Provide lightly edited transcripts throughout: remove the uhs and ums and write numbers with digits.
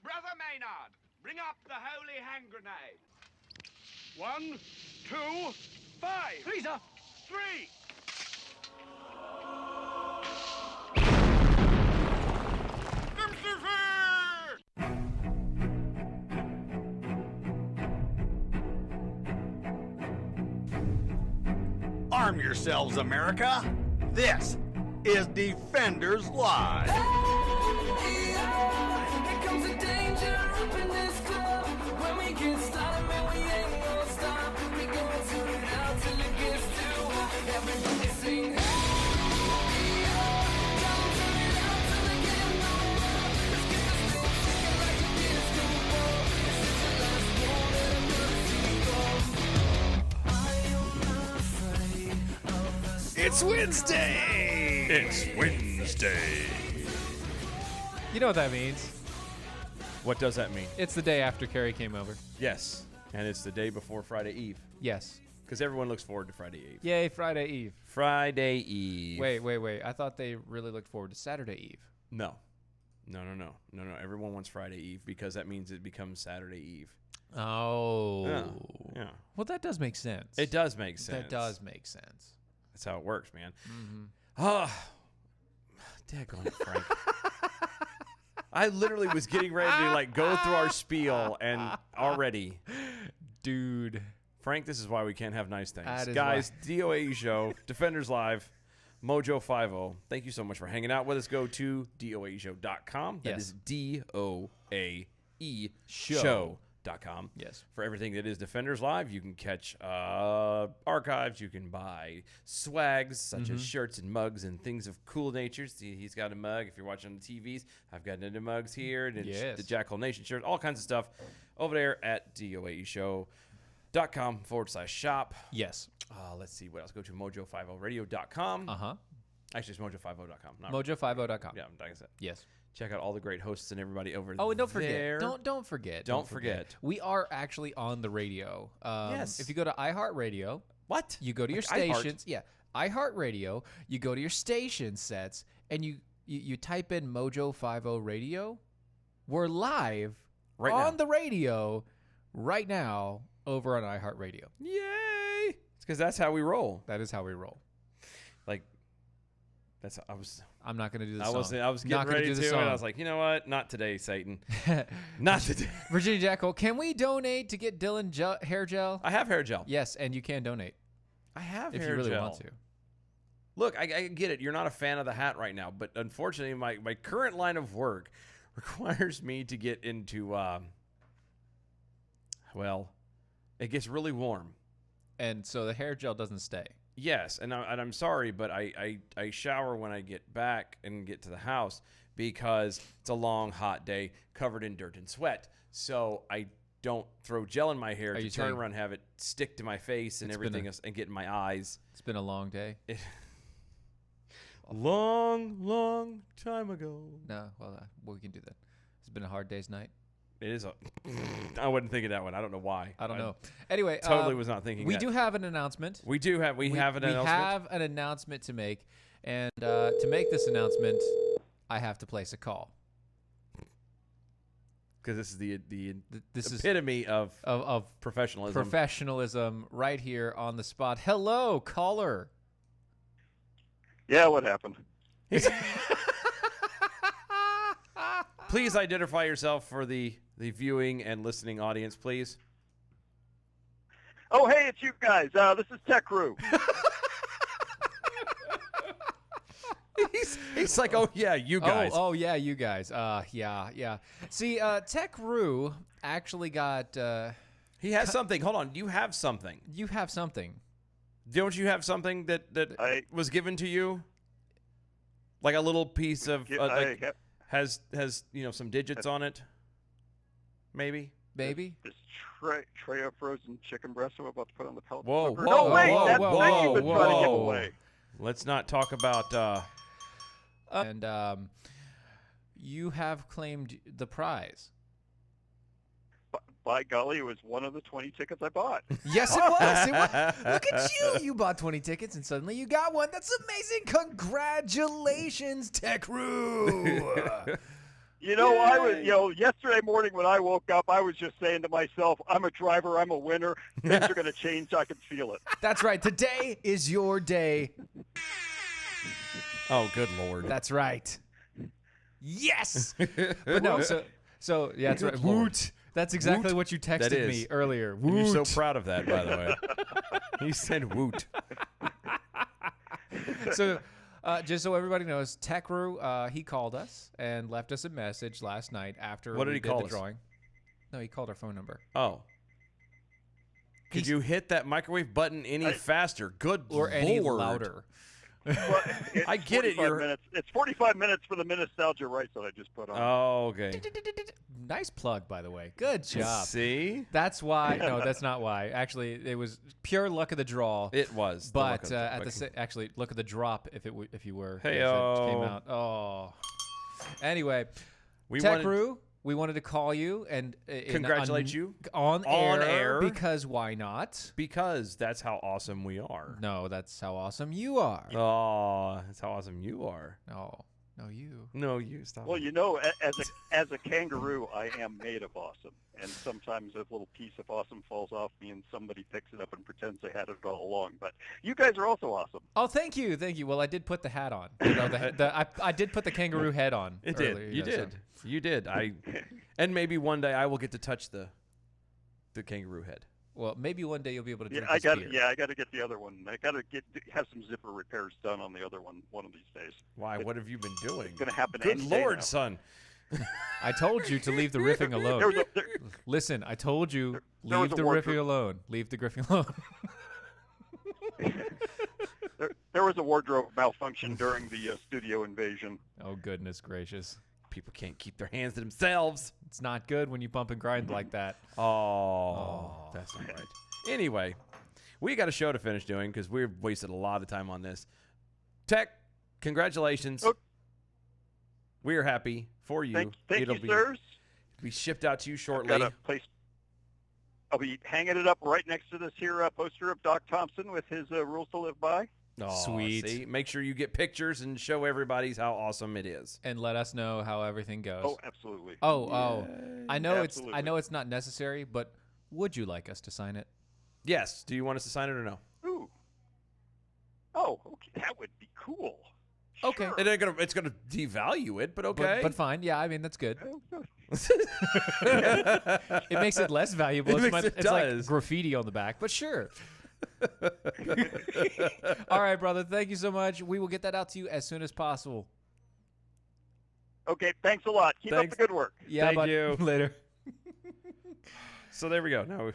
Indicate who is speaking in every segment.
Speaker 1: Brother Maynard, bring up the holy hand grenade.
Speaker 2: 1, 2, 5.
Speaker 3: Please, sir.
Speaker 2: 3.
Speaker 4: Arm yourselves, America. This is Defenders Live.
Speaker 5: It's Wednesday!
Speaker 6: It's Wednesday.
Speaker 5: You know what that means.
Speaker 6: What does that mean?
Speaker 5: It's the day after Carrie came over.
Speaker 6: Yes. And it's the day before Friday Eve.
Speaker 5: Yes.
Speaker 6: Because everyone looks forward to Friday Eve.
Speaker 5: Yay, Friday Eve.
Speaker 6: Friday Eve.
Speaker 5: Wait. I thought they really looked forward to Saturday Eve.
Speaker 6: No. Everyone wants Friday Eve because that means it becomes Saturday Eve.
Speaker 5: Oh.
Speaker 6: Yeah.
Speaker 5: Well, that does make sense.
Speaker 6: It does make sense.
Speaker 5: That does make sense.
Speaker 6: That's how it works, man. Oh, daggone it, Frank. I literally was getting ready to go through our spiel and already.
Speaker 5: Dude.
Speaker 6: Frank, this is why we can't have nice things.
Speaker 5: That is
Speaker 6: Guys, DOAE show, Defenders Live, Mojo 50. Thank you so much for hanging out with us. Go to DOAEshow.com. That is DOAE show.com.
Speaker 5: Yes.
Speaker 6: For everything that is Defenders Live, you can catch archives. You can buy swags such as shirts and mugs and things of cool nature. See, he's got a mug. If you're watching on the TVs, I've got into mugs here. And the Jackal Nation shirt, all kinds of stuff over there at DOAEshow.com/shop.
Speaker 5: Yes.
Speaker 6: Let's see what else. Go to mojo50radio.com.
Speaker 5: Uh-huh.
Speaker 6: Actually, it's mojo50.com.
Speaker 5: Mojo50.com.
Speaker 6: Yeah, like I said.
Speaker 5: Yes.
Speaker 6: Check out all the great hosts and everybody over there.
Speaker 5: Oh, and don't forget. Don't forget.
Speaker 6: Don't forget.
Speaker 5: We are actually on the radio.
Speaker 6: Yes.
Speaker 5: If you go to iHeartRadio.
Speaker 6: What?
Speaker 5: You go to your stations. Yeah. iHeartRadio. You go to your station sets and you type in Mojo 50 Radio. We're live on the radio right now over on iHeartRadio.
Speaker 6: Yay! It's because that's how we roll.
Speaker 5: That is how we roll. I'm not going to do the song.
Speaker 6: I was getting ready to, and I was like, you know what? Not today, Satan. Not today.
Speaker 5: Virginia Jackal, can we donate to get Dylan hair gel?
Speaker 6: I have hair gel.
Speaker 5: Yes, and you can donate.
Speaker 6: I have
Speaker 5: if
Speaker 6: hair
Speaker 5: you really
Speaker 6: gel.
Speaker 5: want to.
Speaker 6: Look, I get it. You're not a fan of the hat right now, but unfortunately, my current line of work requires me to get into, it gets really warm.
Speaker 5: And so the hair gel doesn't stay.
Speaker 6: Yes, and I'm sorry, but I shower when I get back and get to the house because it's a long, hot day covered in dirt and sweat. So I don't throw gel in my hair to turn around and have it stick to my face and everything else and get in my eyes.
Speaker 5: It's been a long day.
Speaker 6: Long time ago.
Speaker 5: No, well, we can do that. It's been a hard day's night.
Speaker 6: It is I wasn't thinking that one. I don't know why.
Speaker 5: I don't know. Anyway,
Speaker 6: totally was not thinking.
Speaker 5: We do have an announcement.
Speaker 6: We have an announcement. We
Speaker 5: have an announcement to make, and to make this announcement, I have to place a call.
Speaker 6: Because this is the epitome of professionalism.
Speaker 5: Professionalism right here on the spot. Hello, caller.
Speaker 7: Yeah, what happened?
Speaker 6: Please identify yourself for the viewing and listening audience, please.
Speaker 7: Oh, hey, it's you guys. This is Tech Roo.
Speaker 6: He's like, oh, yeah, you guys.
Speaker 5: Oh, yeah, you guys. Yeah. See, Tech Roo actually got...
Speaker 6: he has something. Hold on. You have something.
Speaker 5: You have something.
Speaker 6: Don't you have something that was given to you? Like a little piece of... Has some digits on it? Maybe?
Speaker 7: This tray of frozen chicken breasts I'm about to put on the pellet.
Speaker 6: Whoa.
Speaker 7: No, wait, that's what you've been trying to give away.
Speaker 6: Let's not talk about...
Speaker 5: And you have claimed the prize.
Speaker 7: By golly, it was one of the 20 tickets I bought.
Speaker 5: Yes, it was. Look at you. You bought 20 tickets and suddenly you got one. That's amazing. Congratulations, Tech Roo.
Speaker 7: You know, I was, yesterday morning when I woke up, I was just saying to myself, I'm a driver, I'm a winner. Things are going to change. I can feel it.
Speaker 5: That's right. Today is your day.
Speaker 6: Oh, good Lord.
Speaker 5: That's right. Yes. But no, so yeah, that's right. Woot. That's exactly
Speaker 6: Woot?
Speaker 5: what you
Speaker 6: That
Speaker 5: texted
Speaker 6: is.
Speaker 5: me earlier.
Speaker 6: And
Speaker 5: Woot.
Speaker 6: you're so proud of that, by the way. He said woot.
Speaker 5: So, just so everybody knows, Tekru, he called us and left us a message last night after
Speaker 6: What did
Speaker 5: we
Speaker 6: he
Speaker 5: did
Speaker 6: call
Speaker 5: the
Speaker 6: us?
Speaker 5: drawing. No, he called our phone number.
Speaker 6: Oh. Could you hit that microwave button any faster? Good
Speaker 5: Or
Speaker 6: Lord.
Speaker 5: any louder.
Speaker 7: Well, it's
Speaker 6: I get it,
Speaker 7: 45 minutes. It's 45 minutes for the Nostalgia Rights that I just put on.
Speaker 6: Oh, okay.
Speaker 5: Nice plug, by the way. Good job.
Speaker 6: See?
Speaker 5: That's why. No, that's not why. Actually, it was pure luck of the draw.
Speaker 6: It was. the luck
Speaker 5: But
Speaker 6: of
Speaker 5: at
Speaker 6: the-
Speaker 5: the actually, look at the drop if you were.
Speaker 6: Hey,
Speaker 5: if it came out. Oh. Anyway,
Speaker 6: we
Speaker 5: Tekru,
Speaker 6: wanted,
Speaker 5: we wanted to call you and
Speaker 6: Congratulate you
Speaker 5: on
Speaker 6: on
Speaker 5: air
Speaker 6: air.
Speaker 5: because why not?
Speaker 6: because that's how awesome we are.
Speaker 5: No, that's how awesome you are.
Speaker 6: Oh, that's how awesome you are.
Speaker 5: No, you.
Speaker 6: No, you stop.
Speaker 7: Well, as a kangaroo, I am made of awesome. And sometimes a little piece of awesome falls off me and somebody picks it up and pretends they had it all along. But you guys are also awesome.
Speaker 5: Oh, thank you. Well, I did put the hat on. I did put the kangaroo head on.
Speaker 6: It
Speaker 5: earlier,
Speaker 6: did. You
Speaker 5: so-
Speaker 6: did. You did. And maybe one day I will get to touch the kangaroo head.
Speaker 5: Well, maybe one day you'll be able to
Speaker 7: Yeah,
Speaker 5: drink
Speaker 7: I
Speaker 5: this
Speaker 7: got.
Speaker 5: beer.
Speaker 7: Yeah, I got to get the other one. I got to have some zipper repairs done on the other one of these days.
Speaker 6: Why? What have you been doing?
Speaker 7: It's going to happen.
Speaker 6: Good
Speaker 7: any day
Speaker 6: Lord,
Speaker 7: now.
Speaker 6: son.
Speaker 5: I told you to leave the riffing
Speaker 7: There
Speaker 5: alone.
Speaker 7: was a,
Speaker 5: Listen, I told you
Speaker 7: there was
Speaker 5: leave
Speaker 7: a
Speaker 5: the
Speaker 7: wardrobe.
Speaker 5: riffing alone. Leave the griffing alone.
Speaker 7: there was a wardrobe malfunction during the studio invasion.
Speaker 5: Oh goodness gracious.
Speaker 6: People can't keep their hands to themselves.
Speaker 5: It's not good when you bump and grind like that.
Speaker 6: Oh, that's not right. Anyway, we got a show to finish doing because we've wasted a lot of time on this. Tech, congratulations.
Speaker 7: Oh.
Speaker 6: We are happy for you.
Speaker 7: Thank
Speaker 6: It'll
Speaker 7: you, sirs.
Speaker 6: be shipped out to you
Speaker 7: I've
Speaker 6: shortly.
Speaker 7: got a place. I'll be hanging it up right next to this here poster of Doc Thompson with his rules to live by.
Speaker 6: Aw,
Speaker 5: Sweet.
Speaker 6: See? Make sure you get pictures and show everybody's how awesome it is.
Speaker 5: And let us know how everything goes.
Speaker 7: Oh, absolutely.
Speaker 5: Oh. I know
Speaker 7: Absolutely.
Speaker 5: it's not necessary, but would you like us to sign it?
Speaker 6: Yes. Do you want us to sign it or no?
Speaker 7: Ooh. Oh, okay. That would be cool.
Speaker 5: Okay.
Speaker 7: Sure.
Speaker 6: It's gonna devalue it, but okay.
Speaker 5: But fine. Yeah, I mean that's good.
Speaker 7: Oh, good.
Speaker 5: It makes it less valuable.
Speaker 6: It
Speaker 5: It's,
Speaker 6: makes it
Speaker 5: it's like
Speaker 6: does.
Speaker 5: graffiti on the back, but sure. All right, brother. Thank you so much. We will get that out to you as soon as possible.
Speaker 7: Okay, thanks a lot. Keep
Speaker 6: Thanks.
Speaker 7: up the good work.
Speaker 5: Yeah,
Speaker 6: Thank
Speaker 5: bud.
Speaker 6: you.
Speaker 5: Later.
Speaker 6: So there we go. Now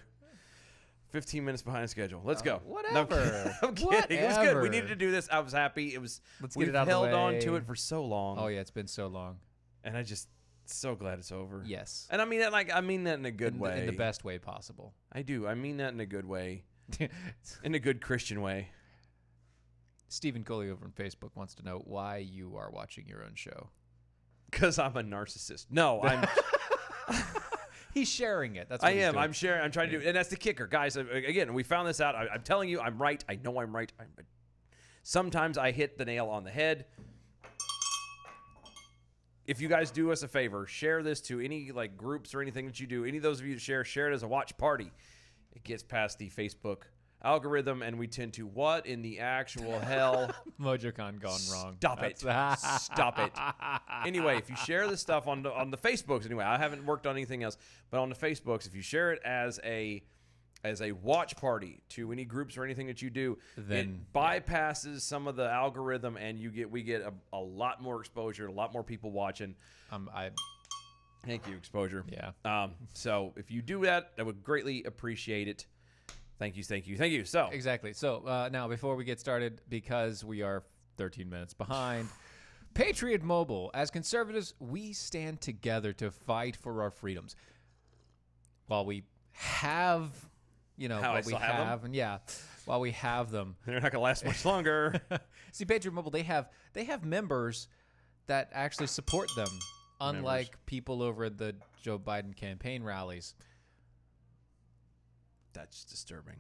Speaker 6: 15 minutes behind schedule. Let's go. No,
Speaker 5: whatever.
Speaker 6: I'm kidding. It was good. We
Speaker 5: Whatever.
Speaker 6: needed to do this. I was happy. It was.
Speaker 5: Let's
Speaker 6: We've
Speaker 5: get it out of the
Speaker 6: held on to
Speaker 5: way.
Speaker 6: it for so long.
Speaker 5: Oh yeah, it's been so long.
Speaker 6: And I just so glad it's over.
Speaker 5: Yes.
Speaker 6: And I mean that I mean that in a good way.
Speaker 5: In the best way possible.
Speaker 6: I do. I mean that in a good way. In a good Christian way.
Speaker 5: Stephen Coley over on Facebook wants to know why you are watching your own show.
Speaker 6: Because I'm a narcissist. No, I'm.
Speaker 5: He's sharing it. That's what
Speaker 6: I
Speaker 5: he's
Speaker 6: am.
Speaker 5: doing.
Speaker 6: I'm sharing. I'm trying to do, and that's the kicker, guys. Again, we found this out. I'm telling you, I'm right. I know I'm right. Sometimes I hit the nail on the head. If you guys do us a favor, share this to any like groups or anything that you do. Any of those of you that share it as a watch party. It gets past the Facebook algorithm, and we tend to what in the actual hell?
Speaker 5: MojoCon gone wrong.
Speaker 6: Stop it. Stop it. Anyway, if you share this stuff on the Facebooks, anyway, I haven't worked on anything else, but on the Facebooks, if you share it as a watch party to any groups or anything that you do,
Speaker 5: Then
Speaker 6: it bypasses some of the algorithm, and we get a lot more exposure, a lot more people watching. Thank you, exposure.
Speaker 5: Yeah.
Speaker 6: So if you do that, I would greatly appreciate it. Thank you. So
Speaker 5: Exactly. So now, before we get started, because we are 13 minutes behind, Patriot Mobile. As conservatives, we stand together to fight for our freedoms. While we have, while we have them.
Speaker 6: they're not gonna last much longer.
Speaker 5: See, Patriot Mobile, they have members that actually support them, unlike people over at the Joe Biden campaign rallies.
Speaker 6: That's disturbing.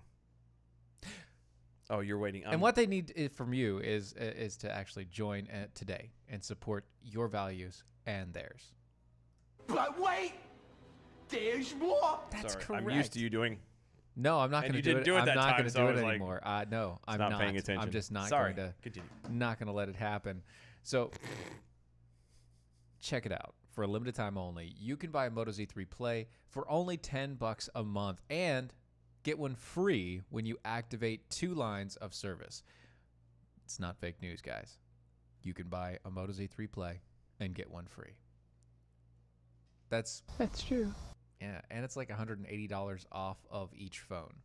Speaker 6: Oh, you're waiting.
Speaker 5: And what they need from you is to actually join today and support your values and theirs.
Speaker 1: But wait, there's more.
Speaker 5: That's
Speaker 6: Sorry,
Speaker 5: correct.
Speaker 6: I'm used to you doing.
Speaker 5: No, I'm not
Speaker 6: And
Speaker 5: going to
Speaker 6: you
Speaker 5: do
Speaker 6: didn't
Speaker 5: it.
Speaker 6: do it
Speaker 5: I'm
Speaker 6: that
Speaker 5: not
Speaker 6: time,
Speaker 5: going to
Speaker 6: so
Speaker 5: do
Speaker 6: I
Speaker 5: it
Speaker 6: was like,
Speaker 5: anymore. No, I'm
Speaker 6: not paying attention.
Speaker 5: I'm just not
Speaker 6: Sorry.
Speaker 5: going to.
Speaker 6: Continue.
Speaker 5: Not going to let it happen. So, check it out. For a limited time only, you can buy a Moto Z3 Play for only $10 a month and get one free when you activate 2 lines of service. It's not fake news, guys. You can buy a Moto Z3 Play and get one free. That's
Speaker 3: true.
Speaker 5: yeah, and it's like $180 off of each phone.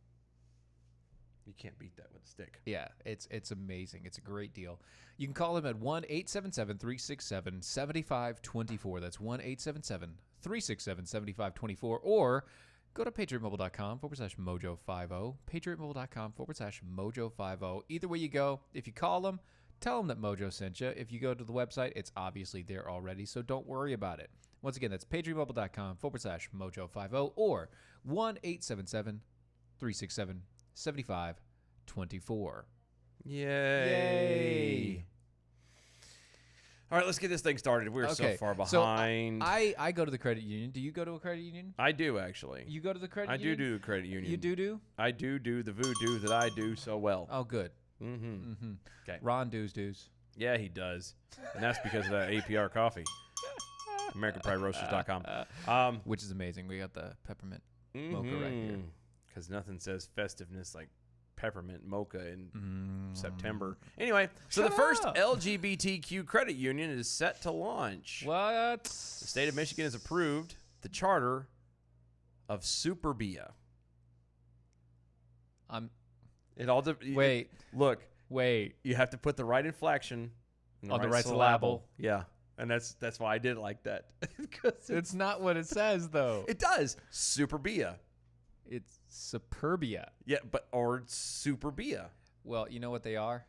Speaker 6: You can't beat that with a stick.
Speaker 5: Yeah, it's amazing. It's a great deal. You can call them at 1-877-367-7524. That's 1-877-367-7524. Or go to patriotmobile.com/mojo50. patriotmobile.com/mojo50. Either way you go, if you call them, tell them that Mojo sent you. If you go to the website, it's obviously there already, so don't worry about it. Once again, that's patriotmobile.com/mojo50 or 1-877-367-7524.
Speaker 6: Yay. All right, let's get this thing started. We're so far behind.
Speaker 5: So I go to the credit union. Do you go to a credit union?
Speaker 6: I do, actually.
Speaker 5: You go to the credit
Speaker 6: I
Speaker 5: union?
Speaker 6: do credit union.
Speaker 5: You do?
Speaker 6: I do the voodoo that I do so well.
Speaker 5: Oh, good.
Speaker 6: Mm-hmm.
Speaker 5: Mm-hmm.
Speaker 6: Okay.
Speaker 5: Ron doos.
Speaker 6: Yeah, he does. And that's because of that APR coffee. AmericanPrideRoasters.com.
Speaker 5: Which is amazing. We got the peppermint mocha right here.
Speaker 6: Because nothing says festiveness like peppermint mocha in September. Anyway, so the first LGBTQ credit union is set to launch.
Speaker 5: What?
Speaker 6: The state of Michigan has approved the charter of Superbia. It all
Speaker 5: Wait.
Speaker 6: Look,
Speaker 5: Wait.
Speaker 6: you have to put the right inflection
Speaker 5: On the right syllable.
Speaker 6: Yeah, and that's why I did it like that. 'Cause
Speaker 5: It's not what it says, though.
Speaker 6: it does Superbia.
Speaker 5: It's Superbia.
Speaker 6: Yeah, or Superbia.
Speaker 5: Well, you know what they are?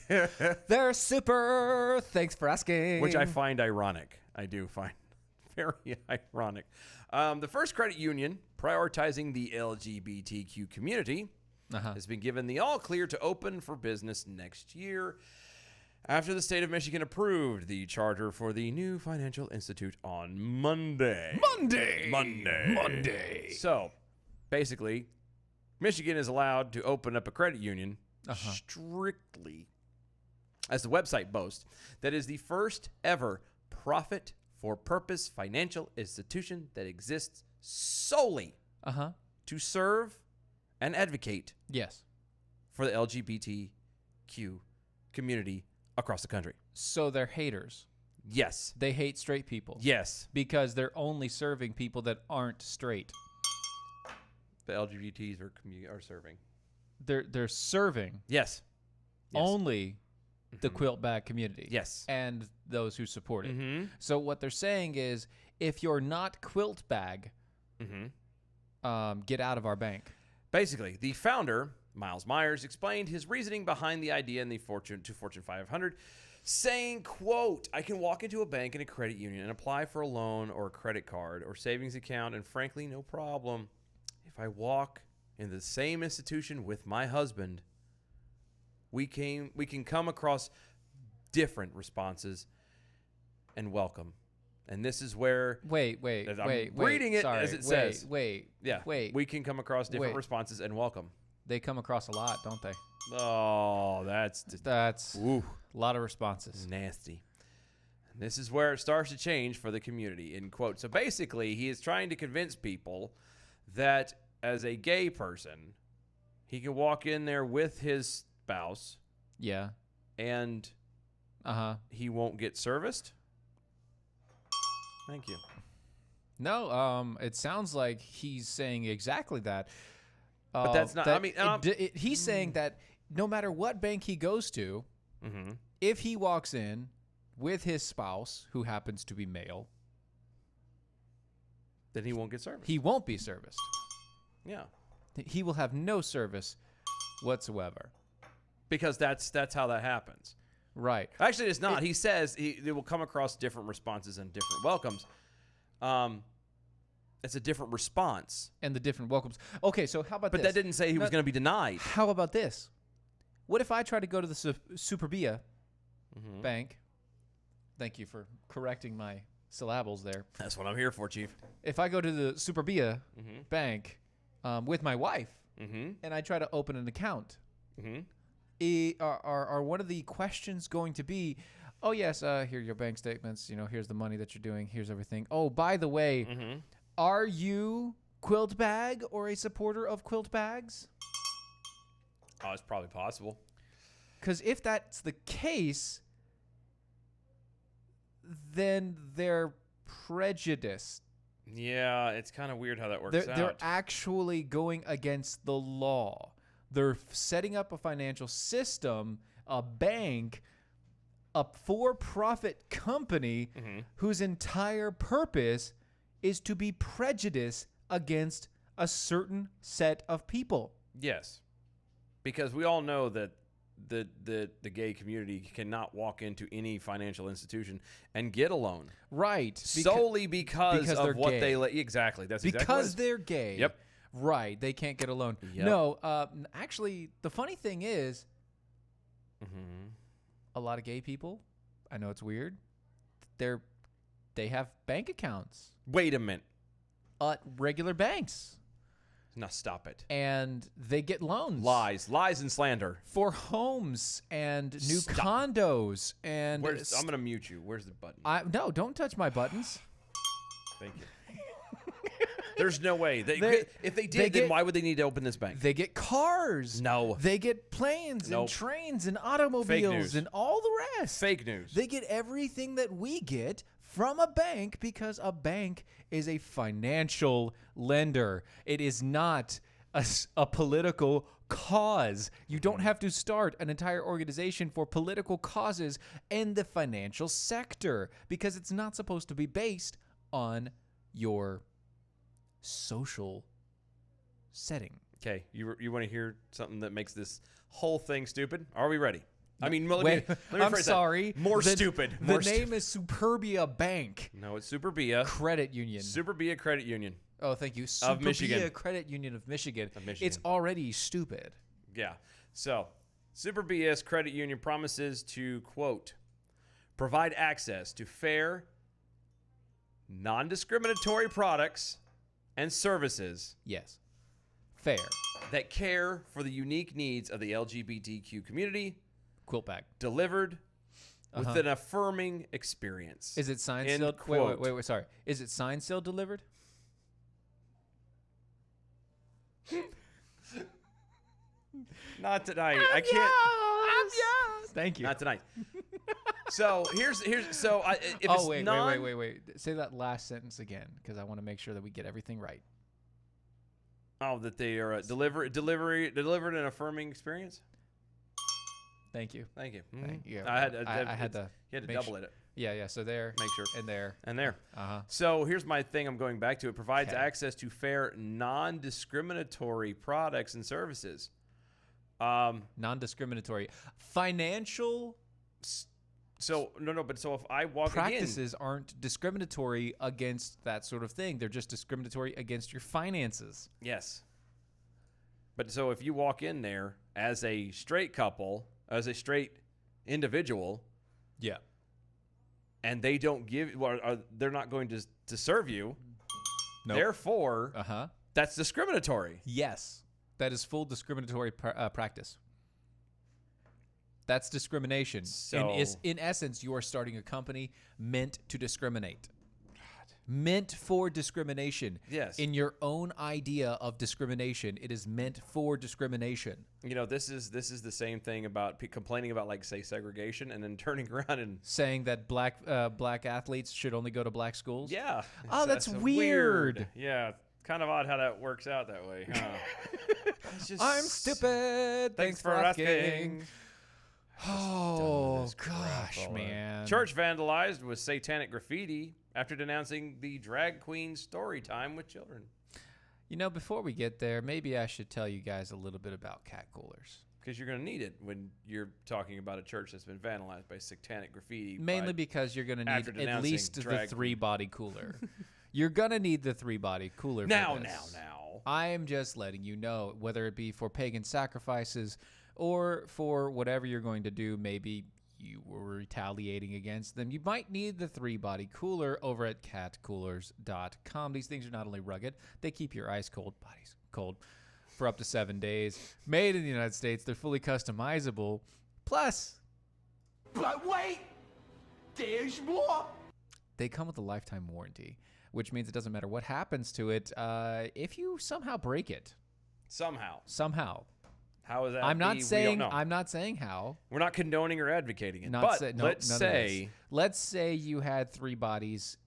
Speaker 5: They're super. Thanks for asking.
Speaker 6: Which I find ironic. I do find very ironic. The first credit union prioritizing the LGBTQ community has been given the all clear to open for business next year after the state of Michigan approved the charter for the new financial institute on Monday. Monday. So, basically, Michigan is allowed to open up a credit union strictly, as the website boasts, that is the first ever profit-for-purpose financial institution that exists solely to serve and advocate
Speaker 5: Yes.
Speaker 6: for the LGBTQ community across the country.
Speaker 5: So they're haters.
Speaker 6: Yes.
Speaker 5: They hate straight people.
Speaker 6: Yes.
Speaker 5: Because they're only serving people that aren't straight.
Speaker 6: The LGBTs are serving.
Speaker 5: They're serving
Speaker 6: Yes.
Speaker 5: only the quilt bag community.
Speaker 6: Yes.
Speaker 5: And those who support it.
Speaker 6: Mm-hmm.
Speaker 5: So what they're saying is, if you're not quilt bag, get out of our bank.
Speaker 6: Basically, the founder, Miles Myers, explained his reasoning behind the idea in the Fortune 500, saying, quote, "I can walk into a bank and a credit union and apply for a loan or a credit card or savings account, and frankly, no problem. If I walk in the same institution with my husband, we can come across different responses and welcome." And this is where
Speaker 5: Wait.
Speaker 6: reading it
Speaker 5: Sorry,
Speaker 6: as it says.
Speaker 5: Wait.
Speaker 6: We can come across different responses and welcome.
Speaker 5: They come across a lot, don't they?
Speaker 6: Oh, that's
Speaker 5: a lot of responses.
Speaker 6: Nasty. And this is where it starts to change for the community, in quote. So basically, he is trying to convince people that as a gay person, he can walk in there with his spouse.
Speaker 5: Yeah.
Speaker 6: And he won't get serviced. Thank you.
Speaker 5: No, it sounds like he's saying exactly that.
Speaker 6: But that's not.
Speaker 5: He's saying that no matter what bank he goes to, if he walks in with his spouse, who happens to be male,
Speaker 6: then he won't get service.
Speaker 5: He won't be serviced.
Speaker 6: Yeah.
Speaker 5: He will have no service whatsoever.
Speaker 6: Because that's how that happens.
Speaker 5: Right.
Speaker 6: Actually, it's not. He says they will come across different responses and different welcomes. It's a different response.
Speaker 5: And the different welcomes. Okay, so how about this?
Speaker 6: But that didn't say he was going to be denied.
Speaker 5: How about this? What if I try to go to the Superbia bank? Thank you for correcting my syllables there.
Speaker 6: That's what I'm here for, Chief.
Speaker 5: If I go to the Superbia bank with my wife
Speaker 6: Mm-hmm.
Speaker 5: and I try to open an account,
Speaker 6: Mm-hmm.
Speaker 5: are one of the questions going to be, oh, yes, here are your bank statements. Here's the money that you're doing. Here's everything. Oh, by the way,
Speaker 6: Mm-hmm.
Speaker 5: are you Quilt Bag or a supporter of Quilt Bags?
Speaker 6: Oh, it's probably possible.
Speaker 5: Because if that's the case, then they're prejudiced.
Speaker 6: Yeah, it's kind of weird how that works
Speaker 5: They're
Speaker 6: out.
Speaker 5: actually going against the law. They're setting up a financial system, a bank, a for-profit company whose entire purpose is to be prejudiced against a certain set of people.
Speaker 6: Yes, because we all know that the gay community cannot walk into any financial institution and get a loan
Speaker 5: Right.
Speaker 6: solely because
Speaker 5: they're
Speaker 6: of what
Speaker 5: gay.
Speaker 6: they let. Exactly. That's exactly what it
Speaker 5: Because
Speaker 6: is.
Speaker 5: they're gay.
Speaker 6: Yep.
Speaker 5: Right. They can't get a loan.
Speaker 6: Yep.
Speaker 5: No, actually, the funny thing is,
Speaker 6: Mhm.
Speaker 5: a lot of gay people, I know it's weird, they have bank accounts
Speaker 6: Wait a minute.
Speaker 5: at regular banks,
Speaker 6: Now stop it.
Speaker 5: and they get loans.
Speaker 6: Lies and slander.
Speaker 5: For homes and new
Speaker 6: Stop.
Speaker 5: condos. And
Speaker 6: I'm gonna mute you. Where's the button?
Speaker 5: no, don't touch my buttons.
Speaker 6: Thank you. There's no way.
Speaker 5: They-
Speaker 6: If they did,
Speaker 5: they
Speaker 6: then
Speaker 5: get-
Speaker 6: why would they need to open this bank?
Speaker 5: They get cars.
Speaker 6: No.
Speaker 5: They get planes
Speaker 6: Nope.
Speaker 5: and trains and automobiles
Speaker 6: news.
Speaker 5: and all the rest.
Speaker 6: Fake news.
Speaker 5: They get everything that we get from a bank because a bank is a financial lender. It is not a political cause. You don't have to start an entire organization for political causes in the financial sector because it's not supposed to be based on your social setting.
Speaker 6: Okay, you want to hear something that makes this whole thing stupid? Are we ready? I mean, let
Speaker 5: Wait,
Speaker 6: me
Speaker 5: I'm
Speaker 6: phrase that.
Speaker 5: sorry.
Speaker 6: More
Speaker 5: The-
Speaker 6: stupid.
Speaker 5: The
Speaker 6: More
Speaker 5: name is Superbia Bank
Speaker 6: No, it's Superbia.
Speaker 5: Credit Union.
Speaker 6: Superbia Credit Union.
Speaker 5: Oh, thank you.
Speaker 6: Of Michigan.
Speaker 5: Superbia Credit Union of Michigan.
Speaker 6: Michigan.
Speaker 5: It's already stupid.
Speaker 6: Yeah. So, Superbia's Credit Union promises to, quote, provide access to fair, non-discriminatory products and services
Speaker 5: Yes. Fair.
Speaker 6: that care for the unique needs of the LGBTQ community,
Speaker 5: Quilt bag.
Speaker 6: delivered with an affirming experience.
Speaker 5: Is it signed,
Speaker 6: End
Speaker 5: sealed?
Speaker 6: quote.
Speaker 5: Wait, sorry. Is it signed, sealed, delivered?
Speaker 6: Not tonight. I can't.
Speaker 5: Thank you.
Speaker 6: Not tonight. So here's so I, if it's
Speaker 5: Oh, wait. Say that last sentence again because I want to make sure that we get everything right.
Speaker 6: Oh, that they are delivered an affirming experience.
Speaker 5: Thank you.
Speaker 6: Thank you.
Speaker 5: Thank you.
Speaker 6: I had
Speaker 5: I had to
Speaker 6: you had to
Speaker 5: make
Speaker 6: double
Speaker 5: su-
Speaker 6: it.
Speaker 5: Yeah. So there.
Speaker 6: Make sure.
Speaker 5: And there.
Speaker 6: And there.
Speaker 5: Uh-huh.
Speaker 6: So here's my thing I'm going back to. It provides
Speaker 5: Okay.
Speaker 6: access to fair, non-discriminatory products and services.
Speaker 5: Non-discriminatory. Financial
Speaker 6: So but so if I walk
Speaker 5: practices aren't discriminatory against that sort of thing. They're just discriminatory against your finances.
Speaker 6: yes. But so if you walk in there as a straight couple, as a straight individual,
Speaker 5: Yeah.
Speaker 6: and they don't give, they're not going to serve you.
Speaker 5: Nope.
Speaker 6: Therefore,
Speaker 5: Uh-huh.
Speaker 6: that's discriminatory.
Speaker 5: Yes. That is full discriminatory practice. That's discrimination.
Speaker 6: So-
Speaker 5: In essence, you are starting a company meant to discriminate. Meant for discrimination.
Speaker 6: Yes.
Speaker 5: In your own idea of discrimination, it is meant for discrimination.
Speaker 6: You know, this is the same thing about complaining about, like, say, segregation, and then turning around and
Speaker 5: Saying that black athletes should only go to black schools.
Speaker 6: yeah.
Speaker 5: Oh, that's weird.
Speaker 6: Yeah, kind of odd how that works out that way. Huh? It's just-
Speaker 5: I'm stupid.
Speaker 6: Thanks for asking.
Speaker 5: Oh,
Speaker 6: This crap
Speaker 5: gosh,
Speaker 6: all
Speaker 5: man.
Speaker 6: over. Church vandalized with satanic graffiti after denouncing the drag queen story time with children.
Speaker 5: You know, before we get there, maybe I should tell you guys a little bit about cat coolers.
Speaker 6: Because you're going to need it when you're talking about a church that's been vandalized by satanic graffiti.
Speaker 5: Mainly
Speaker 6: by-
Speaker 5: because you're going to
Speaker 6: after
Speaker 5: need at
Speaker 6: denouncing
Speaker 5: least the
Speaker 6: drag
Speaker 5: 3-body cooler. You're going to need the 3-body cooler for
Speaker 6: Now.
Speaker 5: this. I am just letting you know, whether it be for pagan sacrifices or for whatever you're going to do, maybe you were retaliating against them, you might need the 3-body cooler over at catcoolers.com. These things are not only rugged, they keep your ice cold bodies cold for up to 7 days. Made in the United States, they're fully customizable. Plus,
Speaker 1: But wait! There's more!
Speaker 5: they come with a lifetime warranty, which means it doesn't matter what happens to it if you somehow break it. Somehow.
Speaker 6: How is that?
Speaker 5: I'm not
Speaker 6: We
Speaker 5: saying
Speaker 6: don't know.
Speaker 5: I'm not saying how.
Speaker 6: We're not condoning or advocating it.
Speaker 5: Not
Speaker 6: but
Speaker 5: say, no,
Speaker 6: let's
Speaker 5: none of
Speaker 6: say,
Speaker 5: this. Let's say you had 3 bodies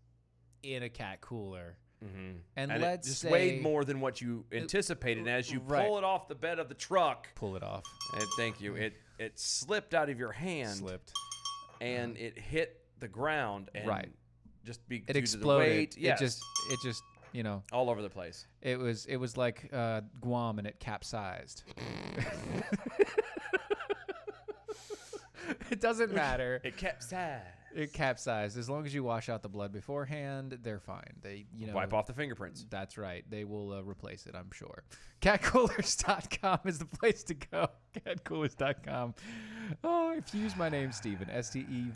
Speaker 5: in a cat cooler, and
Speaker 6: and
Speaker 5: let's
Speaker 6: it just
Speaker 5: say
Speaker 6: weighed more than what you anticipated. And as you
Speaker 5: Right.
Speaker 6: pull it off the bed of the truck,
Speaker 5: pull it off.
Speaker 6: and thank you, it slipped out of your hand,
Speaker 5: Slipped.
Speaker 6: and it hit the ground, and
Speaker 5: Right.
Speaker 6: just be
Speaker 5: It
Speaker 6: due
Speaker 5: exploded.
Speaker 6: to the weight, yes,
Speaker 5: It just you know,
Speaker 6: all over the place.
Speaker 5: it was like Guam and it capsized. It doesn't matter.
Speaker 6: It capsized.
Speaker 5: It capsized. As long as you wash out the blood beforehand, they're fine. They,
Speaker 6: Wipe off the fingerprints.
Speaker 5: That's right. They will replace it, I'm sure. Catcoolers.com is the place to go. Catcoolers.com. Oh, if you use my name, Steven, Steven,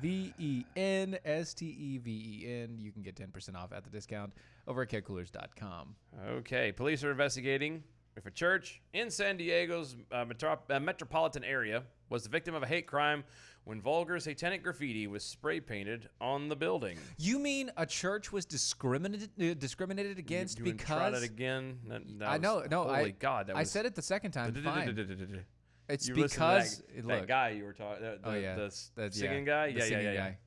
Speaker 5: Steven, you can get 10% off at the discount over at catcoolers.com.
Speaker 6: Okay, police are investigating if a church in San Diego's metropolitan area was the victim of a hate crime when vulgar satanic graffiti was spray painted on the building.
Speaker 5: You mean a church was discriminated against
Speaker 6: You try
Speaker 5: because
Speaker 6: that again?
Speaker 5: I know, no,
Speaker 6: Holy God, that
Speaker 5: I
Speaker 6: was,
Speaker 5: said it the second time. Fine. It's
Speaker 6: You listened to
Speaker 5: because
Speaker 6: that
Speaker 5: look,
Speaker 6: guy you were talking. The singing guy.
Speaker 5: the
Speaker 6: Yeah,
Speaker 5: singing
Speaker 6: yeah.
Speaker 5: guy.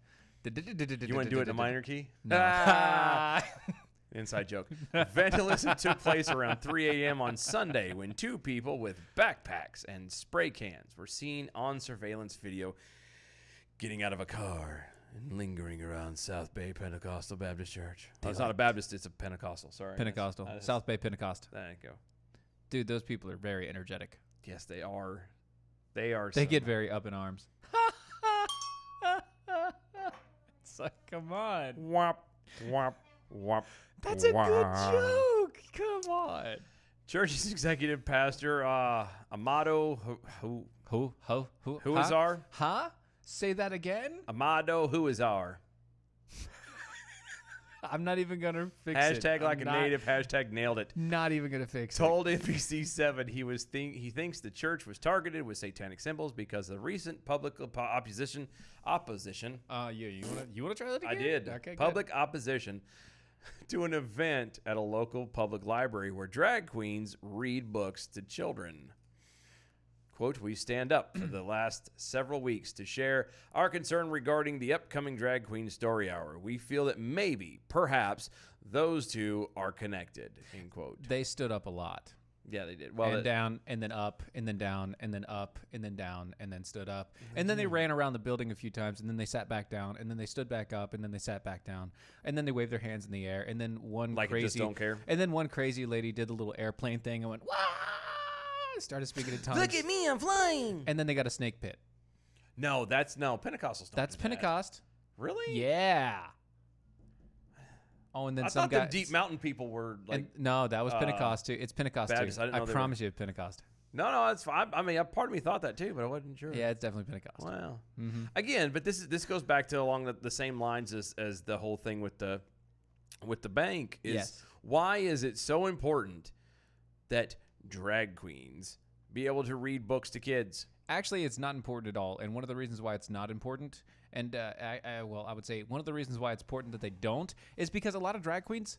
Speaker 6: You want to do it in a minor key?
Speaker 5: No.
Speaker 6: Ah! Inside joke. Vandalism took place around 3 a.m. on Sunday when 2 people with backpacks and spray cans were seen on surveillance video getting out of a car and lingering around South Bay Pentecostal Baptist Church. Oh, it's not a Baptist, it's a Pentecostal. Sorry.
Speaker 5: Pentecostal.
Speaker 6: That's-
Speaker 5: South Bay Pentecost.
Speaker 6: There you go.
Speaker 5: Dude, those people are very energetic.
Speaker 6: Yes, they are. They are.
Speaker 5: They
Speaker 6: some-
Speaker 5: get very up in arms. It's like, come on.
Speaker 6: Whop, whop, whop.
Speaker 5: That's a good
Speaker 6: whop.
Speaker 5: joke. Come on.
Speaker 6: Church's executive pastor, Amado
Speaker 5: Who
Speaker 6: Huizar.
Speaker 5: Huh? Say that again?
Speaker 6: Amado Huizar.
Speaker 5: I'm not even going to fix it.
Speaker 6: Hashtag like
Speaker 5: I'm
Speaker 6: a native. Hashtag nailed it.
Speaker 5: Not even going to fix it.
Speaker 6: Told NBC7 he thinks the church was targeted with satanic symbols because of the recent public opposition.
Speaker 5: Yeah, you want to try that again?
Speaker 6: I did.
Speaker 5: Okay,
Speaker 6: Public opposition to an event at a local public library where drag queens read books to children. Quote, we stand up for the last several weeks to share our concern regarding the upcoming Drag Queen Story Hour. We feel that maybe, perhaps, those two are connected, end quote.
Speaker 5: They stood up a lot.
Speaker 6: Yeah, they did. Well,
Speaker 5: And down, and then up, and then down, and then up, and then down, and then stood up. And then they ran around the building a few times, and then they sat back down, and then they stood back up, and then they sat back down. And then they waved their hands in the air, and then one
Speaker 6: Like it
Speaker 5: crazy
Speaker 6: just don't care?
Speaker 5: And then one crazy lady did the little airplane thing and went, "Wah!" Started speaking in tongues.
Speaker 6: look at me, I'm flying.
Speaker 5: And then they got a snake pit.
Speaker 6: No, Pentecostals. don't
Speaker 5: That's
Speaker 6: do that.
Speaker 5: Pentecost.
Speaker 6: Really?
Speaker 5: Yeah. Oh, and then
Speaker 6: I
Speaker 5: some
Speaker 6: thought
Speaker 5: guy.
Speaker 6: the Deep Mountain people were like.
Speaker 5: and, no, that was Pentecost too. It's Pentecost
Speaker 6: Baptist.
Speaker 5: too.
Speaker 6: I didn't know they
Speaker 5: promise you, it's Pentecost.
Speaker 6: No, it's fine. I mean, part of me thought that too, but I wasn't sure.
Speaker 5: Yeah, it's definitely Pentecost.
Speaker 6: Wow.
Speaker 5: Mm-hmm.
Speaker 6: Again, but this goes back to along the same lines as the whole thing with the bank is
Speaker 5: Yes.
Speaker 6: why is it so important that drag queens be able to read books to kids?
Speaker 5: Actually, it's not important at all. And one of the reasons why it's not important, and I would say one of the reasons why it's important that they don't, is because a lot of drag queens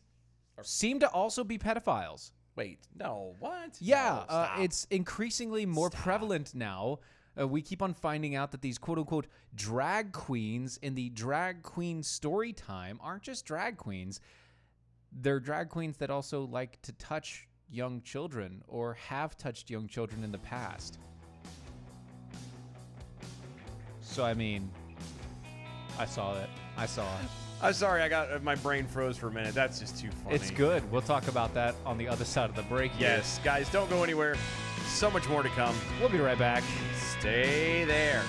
Speaker 5: seem to also be pedophiles.
Speaker 6: Wait, no, what?
Speaker 5: Yeah,
Speaker 6: No, stop.
Speaker 5: it's increasingly more prevalent now. We keep on finding out that these quote-unquote drag queens in the drag queen story time aren't just drag queens. They're drag queens that also like to touch young children or have touched young children in the past. So, I mean, I saw it.
Speaker 6: I'm sorry, I got my brain froze for a minute. That's just too funny.
Speaker 5: It's good. We'll talk about that on the other side of the break here.
Speaker 6: Yes, guys, don't go anywhere. So much more to come.
Speaker 5: We'll be right back.
Speaker 6: Stay there.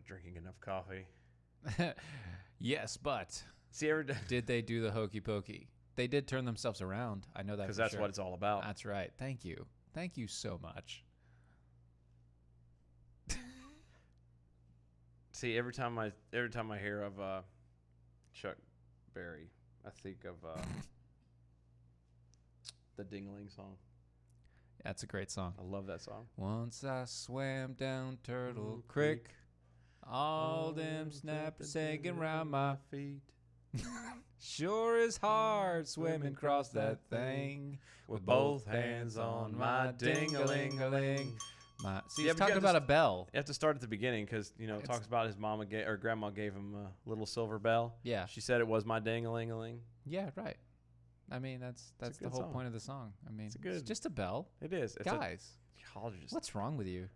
Speaker 6: not drinking enough coffee.
Speaker 5: Yes, but
Speaker 6: See,
Speaker 5: did they do the hokey pokey? They did turn themselves around. I know that
Speaker 6: because
Speaker 5: for
Speaker 6: that's
Speaker 5: sure.
Speaker 6: what it's all about.
Speaker 5: That's right. Thank you. Thank you so much.
Speaker 6: See, every time I hear of Chuck Berry, I think of the Ding-a-ling song.
Speaker 5: That's a great song.
Speaker 6: I love that song.
Speaker 5: Once I swam down Turtle Creek, all them snappers hanging round my
Speaker 6: feet.
Speaker 5: Sure is hard swimming across that thing
Speaker 6: With both hands on my ding-a-ling-a-ling.
Speaker 5: See,
Speaker 6: Yeah,
Speaker 5: he's
Speaker 6: but you
Speaker 5: talking
Speaker 6: have
Speaker 5: about
Speaker 6: to
Speaker 5: a bell.
Speaker 6: You have to start at the beginning because, you know, it talks about his mama or grandma gave him a little silver bell.
Speaker 5: Yeah.
Speaker 6: She said it was my ding-a-ling-a-ling.
Speaker 5: Yeah, right. I mean, that's the
Speaker 6: good
Speaker 5: whole
Speaker 6: song.
Speaker 5: point of the song. I mean,
Speaker 6: It's
Speaker 5: it's,
Speaker 6: good-
Speaker 5: just a bell.
Speaker 6: It is. It's
Speaker 5: Guys,
Speaker 6: just,
Speaker 5: what's wrong with you?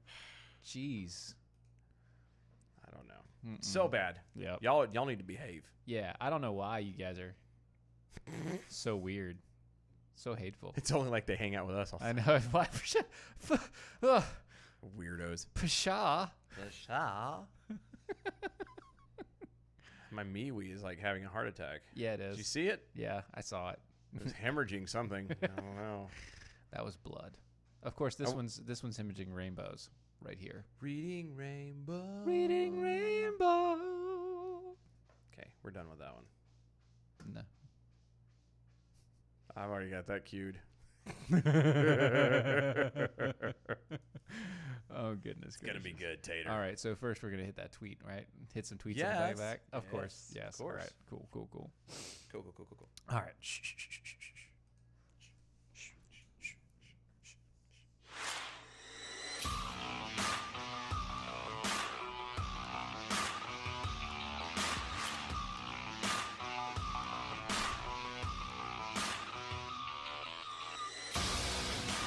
Speaker 5: Jeez.
Speaker 6: I don't know. So bad.
Speaker 5: Yep.
Speaker 6: Y'all need to behave.
Speaker 5: Yeah, I don't know why you guys are so weird, so hateful.
Speaker 6: It's only like they hang out with us all
Speaker 5: I know. Ugh,
Speaker 6: weirdos.
Speaker 5: Pshaw.
Speaker 6: My MeWe is like having a heart attack.
Speaker 5: Yeah, it
Speaker 6: Did
Speaker 5: is.
Speaker 6: you see it?
Speaker 5: Yeah, I saw it.
Speaker 6: It was hemorrhaging something. I don't know.
Speaker 5: That was blood. Of course, this one's hemorrhaging rainbows right here.
Speaker 6: Reading Rainbow.
Speaker 5: Reading rainbow.
Speaker 6: Okay, we're done with that one.
Speaker 5: No.
Speaker 6: I've already got that queued.
Speaker 5: Oh goodness.
Speaker 6: It's gonna be good, Tater.
Speaker 5: All right, so first we're gonna hit that tweet, right? Hit some tweets in
Speaker 6: Yes.
Speaker 5: the back. Of
Speaker 6: Yes.
Speaker 5: course. Yes.
Speaker 6: Of course.
Speaker 5: All right. Cool.
Speaker 6: Cool.
Speaker 5: All right. Shh, shh, shh, shh, shh, shh.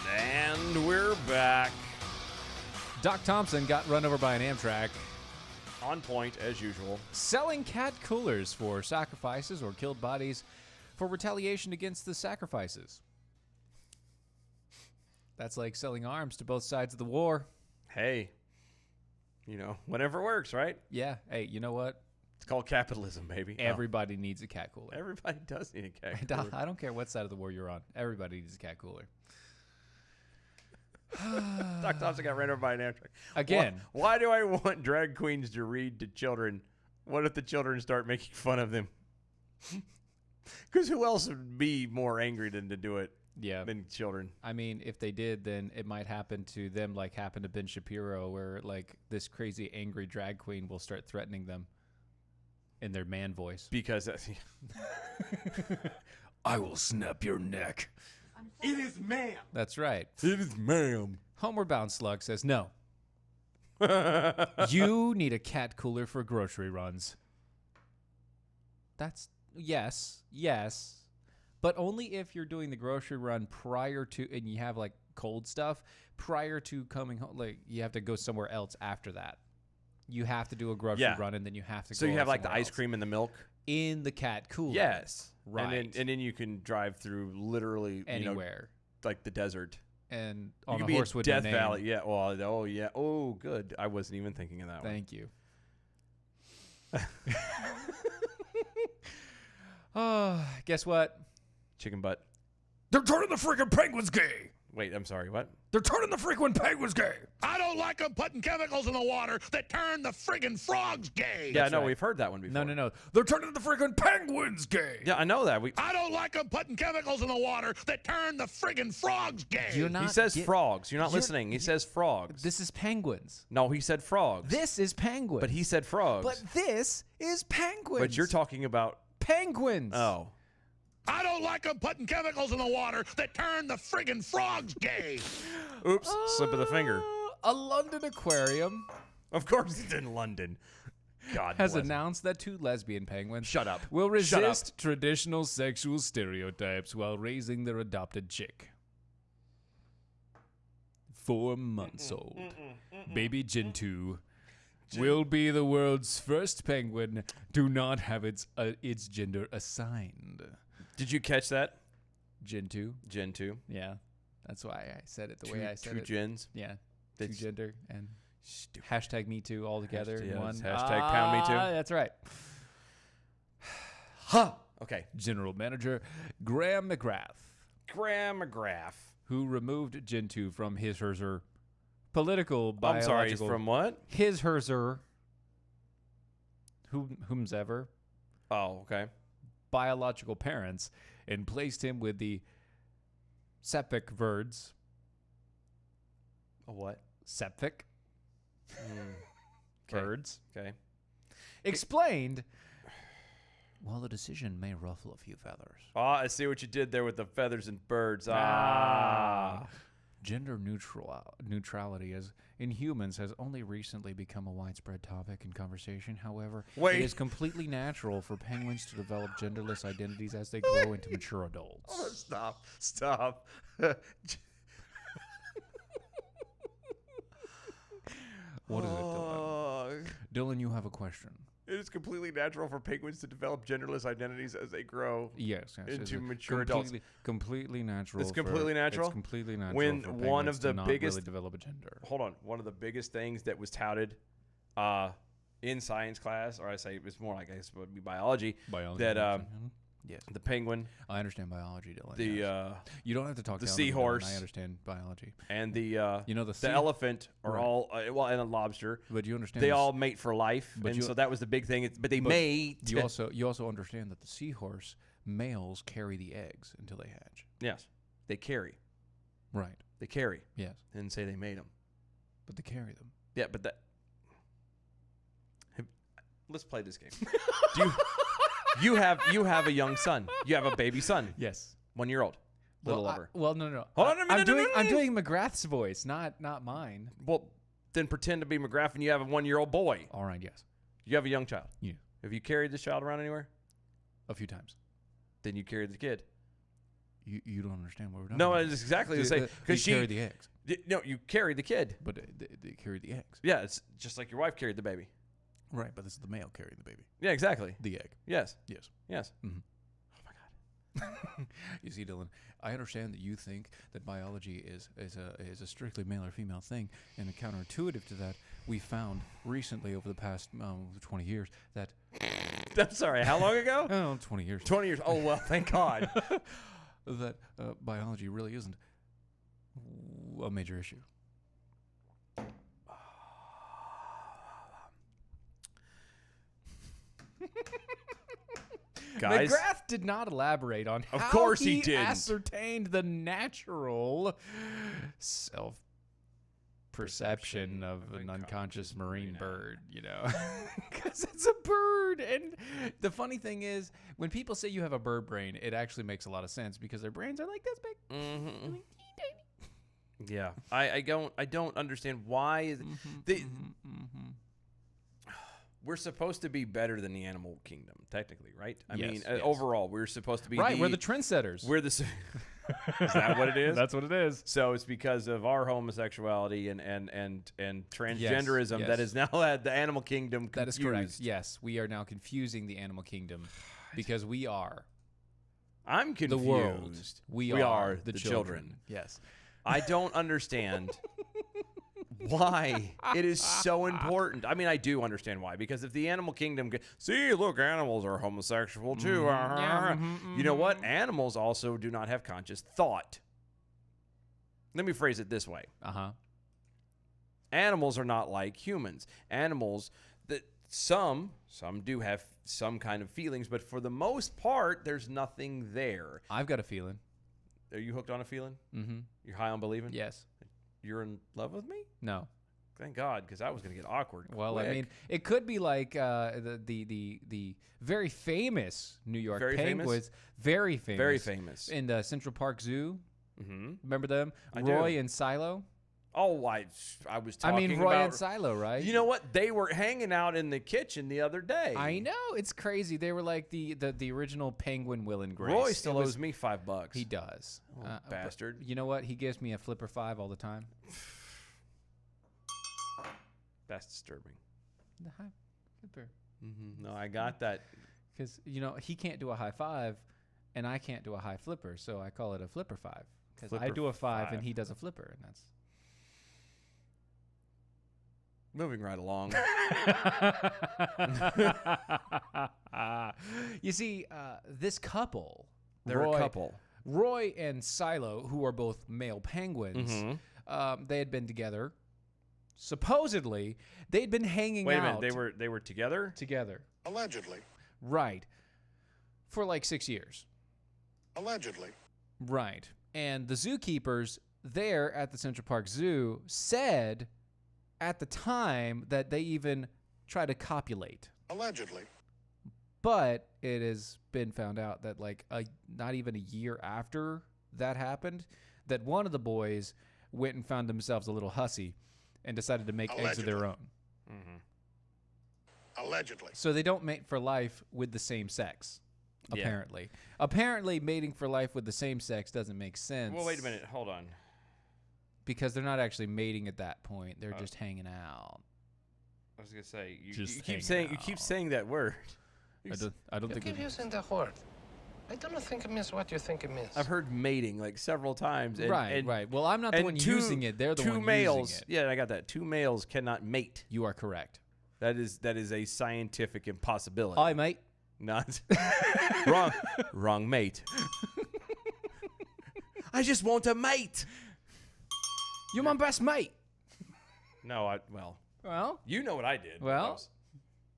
Speaker 6: And we're back.
Speaker 5: Doc Thompson got run over by an Amtrak
Speaker 6: On point, as usual.
Speaker 5: selling cat coolers for sacrifices or killed bodies for retaliation against the sacrifices. That's like selling arms to both sides of the war.
Speaker 6: Hey, you know, whatever works, right?
Speaker 5: Yeah. Hey, you know what?
Speaker 6: It's called capitalism, baby.
Speaker 5: Everybody needs a cat cooler.
Speaker 6: Everybody does need a cat.
Speaker 5: I don't care what side of the war you're on. Everybody needs a cat cooler.
Speaker 6: Doc Thompson got ran over by an Amtrak.
Speaker 5: Again.
Speaker 6: Why do I want drag queens to read to children? What if the children start making fun of them? Because who else would be more angry than to do it
Speaker 5: Yeah.
Speaker 6: than children?
Speaker 5: I mean, if they did, then it might happen to them like happened to Ben Shapiro, where like this crazy angry drag queen will start threatening them in their man voice.
Speaker 6: Because
Speaker 5: I will snap your neck.
Speaker 1: It is ma'am.
Speaker 5: That's right.
Speaker 6: it is ma'am.
Speaker 5: Homeward Bound Slug says no. You need a cat cooler for grocery runs. That's yes, but only if you're doing the grocery run prior to, and you have like cold stuff prior to coming home. Like you have to go somewhere else after that. You have to do a grocery
Speaker 6: Yeah.
Speaker 5: run, and then you have to.
Speaker 6: So
Speaker 5: go
Speaker 6: you have like the
Speaker 5: somewhere
Speaker 6: ice
Speaker 5: else.
Speaker 6: cream and the milk?
Speaker 5: In the cat cooler.
Speaker 6: Yes.
Speaker 5: Right.
Speaker 6: And then you can drive through literally
Speaker 5: Anywhere.
Speaker 6: like the desert.
Speaker 5: And
Speaker 6: You
Speaker 5: on
Speaker 6: could
Speaker 5: a
Speaker 6: be
Speaker 5: horse
Speaker 6: in
Speaker 5: with
Speaker 6: Death
Speaker 5: no name.
Speaker 6: Valley. Yeah. Well, oh, yeah. Oh, good. I wasn't even thinking of that one.
Speaker 5: Thank you. Oh, guess what?
Speaker 6: Chicken butt.
Speaker 4: They're turning the freaking penguins gay.
Speaker 6: Wait, I'm sorry. What?
Speaker 4: They're turning the freaking penguins gay.
Speaker 2: I don't like them putting chemicals in the water that turn the friggin' frogs gay.
Speaker 6: Yeah, no,
Speaker 5: right.
Speaker 6: we've heard that one before.
Speaker 5: No.
Speaker 4: They're turning the freaking penguins gay.
Speaker 6: Yeah, I know that.
Speaker 2: I don't like them putting chemicals in the water that turn the friggin' frogs gay.
Speaker 5: You're not.
Speaker 6: He says
Speaker 5: get-
Speaker 6: frogs. You're not
Speaker 5: you're-
Speaker 6: listening. He says frogs.
Speaker 5: This is penguins.
Speaker 6: No, he said frogs.
Speaker 5: This is penguins.
Speaker 6: But he said frogs.
Speaker 5: But this is penguins.
Speaker 6: But you're talking about.
Speaker 5: penguins.
Speaker 6: Oh.
Speaker 2: I don't like them putting chemicals in the water that turn the friggin' frogs gay.
Speaker 6: Oops. Slip of the finger.
Speaker 5: A London aquarium
Speaker 6: Of course it's in London. God
Speaker 5: has
Speaker 6: bless him.
Speaker 5: announced that 2 lesbian penguins
Speaker 6: Shut up.
Speaker 5: will
Speaker 6: Shut up.
Speaker 5: resist traditional sexual stereotypes while raising their adopted chick. 4 months old. Baby Gentoo will be the world's first penguin to not have its gender assigned.
Speaker 6: Did you catch that?
Speaker 5: Gentoo.
Speaker 6: Gen 2.
Speaker 5: Yeah. That's why I said it the way I said
Speaker 6: two
Speaker 5: it.
Speaker 6: gens.
Speaker 5: Yeah.
Speaker 6: That's-
Speaker 5: Two gender and
Speaker 6: Stupid.
Speaker 5: Hashtag Me Too all together in
Speaker 6: Yes,
Speaker 5: one.
Speaker 6: hashtag Pound Me Too.
Speaker 5: That's right.
Speaker 6: Huh. Okay.
Speaker 5: General Manager Graham McGrath,
Speaker 6: Graham McGrath.
Speaker 5: who removed Gentoo from his herser political
Speaker 6: I'm sorry,
Speaker 5: biological
Speaker 6: from what?
Speaker 5: his herser whomsoever
Speaker 6: Oh, okay.
Speaker 5: biological parents and placed him with the Sepik birds.
Speaker 6: A what?
Speaker 5: Sepik
Speaker 6: Okay.
Speaker 5: birds.
Speaker 6: Okay.
Speaker 5: Explained. While the decision may ruffle a few feathers.
Speaker 6: I see what you did there with the feathers and birds.
Speaker 5: Gender neutrality as in humans has only recently become a widespread topic in conversation. However,
Speaker 6: Wait.
Speaker 5: it is completely natural for penguins to develop genderless identities as they grow into mature adults.
Speaker 6: Stop.
Speaker 5: What is it, Dylan? Dylan, you have a question.
Speaker 6: It is completely natural for penguins to develop genderless identities as they grow.
Speaker 5: Yes,
Speaker 6: Into
Speaker 5: it's a
Speaker 6: mature adults.
Speaker 5: Completely natural.
Speaker 6: It's completely natural?
Speaker 5: It's completely natural.
Speaker 6: When
Speaker 5: for
Speaker 6: one
Speaker 5: penguins
Speaker 6: of the
Speaker 5: to not
Speaker 6: biggest-
Speaker 5: really develop a gender.
Speaker 6: Hold on. One of the biggest things that was touted in science class, or I say it was more like, I guess it would be biology,
Speaker 5: Biology.
Speaker 6: that
Speaker 5: yes,
Speaker 6: the penguin,
Speaker 5: I understand biology, Dylan.
Speaker 6: the
Speaker 5: yes. You don't have to talk
Speaker 6: the
Speaker 5: down to me, Dylan.
Speaker 6: seahorse.
Speaker 5: I understand biology.
Speaker 6: and the
Speaker 5: You know
Speaker 6: the elephant are
Speaker 5: Right.
Speaker 6: all well, and a lobster.
Speaker 5: But you understand
Speaker 6: They
Speaker 5: this-
Speaker 6: all mate for life,
Speaker 5: But
Speaker 6: and
Speaker 5: you-
Speaker 6: so that was the big thing. But they
Speaker 5: but
Speaker 6: mate.
Speaker 5: You also understand that the seahorse males carry the eggs until they hatch.
Speaker 6: Yes, they carry.
Speaker 5: Right.
Speaker 6: They carry.
Speaker 5: Yes.
Speaker 6: And say they made them.
Speaker 5: But they carry them.
Speaker 6: Yeah, but that. Let's play this game. Do you have a young son? You have a baby son,
Speaker 5: Yes.
Speaker 6: 1 year old, little over.
Speaker 5: No.
Speaker 6: Hold on a minute, no, no,
Speaker 5: I'm
Speaker 6: no.
Speaker 5: doing McGrath's voice, not mine.
Speaker 6: Well, then pretend to be McGrath, and you have a 1 year old boy.
Speaker 5: All right. Yes.
Speaker 6: You have a young child.
Speaker 5: Yeah.
Speaker 6: Have you carried this child around anywhere?
Speaker 5: A few times.
Speaker 6: Then you carried the kid.
Speaker 5: You don't understand what we're talking
Speaker 6: No,
Speaker 5: about.
Speaker 6: it's exactly the same.
Speaker 5: You
Speaker 6: Because
Speaker 5: carry the eggs,
Speaker 6: No, you carried the kid.
Speaker 5: but they carry the eggs.
Speaker 6: Yeah, it's just like your wife carried the baby.
Speaker 5: Right. But this is the male carrying the baby.
Speaker 6: Yeah, exactly.
Speaker 5: The egg.
Speaker 6: Yes.
Speaker 5: Yes.
Speaker 6: Yes.
Speaker 5: You see, Dylan, I understand that you think that biology is a strictly male or female thing, and counterintuitive to that, we found recently over the past 20 years that
Speaker 6: I'm sorry. How long ago?
Speaker 5: 20 years
Speaker 6: 20 years. Oh well, thank God.
Speaker 5: that biology really isn't a major issue.
Speaker 6: Guys,
Speaker 5: McGrath did not elaborate on
Speaker 6: Of
Speaker 5: how
Speaker 6: course he didn't.
Speaker 5: ascertained the natural self-perception of an unconscious marine bird, you know, because it's a bird. And the funny thing is, when people say you have a bird brain, it actually makes a lot of sense because their brains are like this big.
Speaker 6: Mm-hmm. Yeah, I don't understand why is we're supposed to be better than the animal kingdom, technically, right? I
Speaker 5: Yes,
Speaker 6: mean,
Speaker 5: yes.
Speaker 6: overall, we're supposed to be
Speaker 5: Right, we're the trendsetters.
Speaker 6: we're the. Is that what it is?
Speaker 5: That's what it is.
Speaker 6: So it's because of our homosexuality and transgenderism
Speaker 5: yes.
Speaker 6: that has now had the animal kingdom confused.
Speaker 5: That is correct. Yes, we are now confusing the animal kingdom because we are
Speaker 6: I'm
Speaker 5: the
Speaker 6: confused.
Speaker 5: world. We are
Speaker 6: the
Speaker 5: children. Yes.
Speaker 6: I don't understand why it is so important. I mean, I do understand why, because if the animal kingdom, see, look, animals are homosexual too. You know what? Animals also do not have conscious thought. Let me phrase it this way. Animals are not like humans. Animals that some do have some kind of feelings, but for the most part, there's nothing there.
Speaker 5: I've got a feeling.
Speaker 6: Are you hooked on a feeling?
Speaker 5: Mm-hmm.
Speaker 6: You're high on believing?
Speaker 5: Yes.
Speaker 6: You're in love with me?
Speaker 5: No.
Speaker 6: Thank God, because I was going to get awkward.
Speaker 5: Well, I
Speaker 6: quick.
Speaker 5: mean, it could be like the very famous New York
Speaker 6: Very famous?
Speaker 5: penguins, very famous,
Speaker 6: Very famous.
Speaker 5: in the Central Park Zoo.
Speaker 6: Mm-hmm.
Speaker 5: Remember them?
Speaker 6: I do.
Speaker 5: Roy and Silo.
Speaker 6: Oh, I was talking
Speaker 5: I mean, Roy
Speaker 6: about.
Speaker 5: and Silo, right?
Speaker 6: You know what? They were hanging out in the kitchen the other day.
Speaker 5: I know, it's crazy. They were like the original Penguin Will and Grace.
Speaker 6: Roy still
Speaker 5: It was-
Speaker 6: owes me $5.
Speaker 5: He does.
Speaker 6: Oh,
Speaker 5: But
Speaker 6: bastard.
Speaker 5: you know what? He gives me a flipper 5 all the time.
Speaker 6: That's disturbing.
Speaker 5: The high flipper.
Speaker 6: Mm-hmm. No, I got that.
Speaker 5: Because, you know, he can't do a high 5, and I can't do a high flipper, so I call it a flipper 5. Because I
Speaker 6: Flipper
Speaker 5: do a 5 and
Speaker 6: 5.
Speaker 5: he does a flipper, and that's...
Speaker 6: Moving right along.
Speaker 5: You see, this couple,
Speaker 6: They're a couple.
Speaker 5: Roy and Silo, who are both male penguins, they had been together. Supposedly, they'd been hanging
Speaker 6: Wait a
Speaker 5: out.
Speaker 6: minute. They were together?
Speaker 5: Together.
Speaker 2: Allegedly.
Speaker 5: Right. For like 6 years.
Speaker 2: Allegedly.
Speaker 5: Right. And the zookeepers there at the Central Park Zoo said at the time that they even tried to copulate.
Speaker 2: Allegedly.
Speaker 5: But it has been found out that like not even a year after that happened, that one of the boys went and found themselves a little hussy and decided to make eggs of their own.
Speaker 2: Allegedly.
Speaker 5: So they don't mate for life with the same sex,
Speaker 6: Yeah.
Speaker 5: apparently. Apparently, mating for life with the same sex doesn't make sense.
Speaker 6: Well, wait a minute. Hold on.
Speaker 5: Because they're not actually mating at that point. They're just hanging out.
Speaker 6: I was gonna say you
Speaker 5: Just
Speaker 6: keep saying that word.
Speaker 5: I don't think
Speaker 3: Keep using the word. I don't think it means what you think it means.
Speaker 6: I've heard mating like several times. And,
Speaker 5: right,
Speaker 6: and,
Speaker 5: right. Well, I'm not the
Speaker 6: and
Speaker 5: one
Speaker 6: two-
Speaker 5: using it. They're the
Speaker 6: two
Speaker 5: one
Speaker 6: males.
Speaker 5: using it.
Speaker 6: Yeah, I got that. Two males cannot mate.
Speaker 5: You are correct.
Speaker 6: That is a scientific impossibility.
Speaker 5: Hi, mate.
Speaker 6: Not wrong mate. I just want a mate.
Speaker 5: You're my best mate.
Speaker 6: No,
Speaker 5: Well,
Speaker 6: you know what I did.
Speaker 5: Well.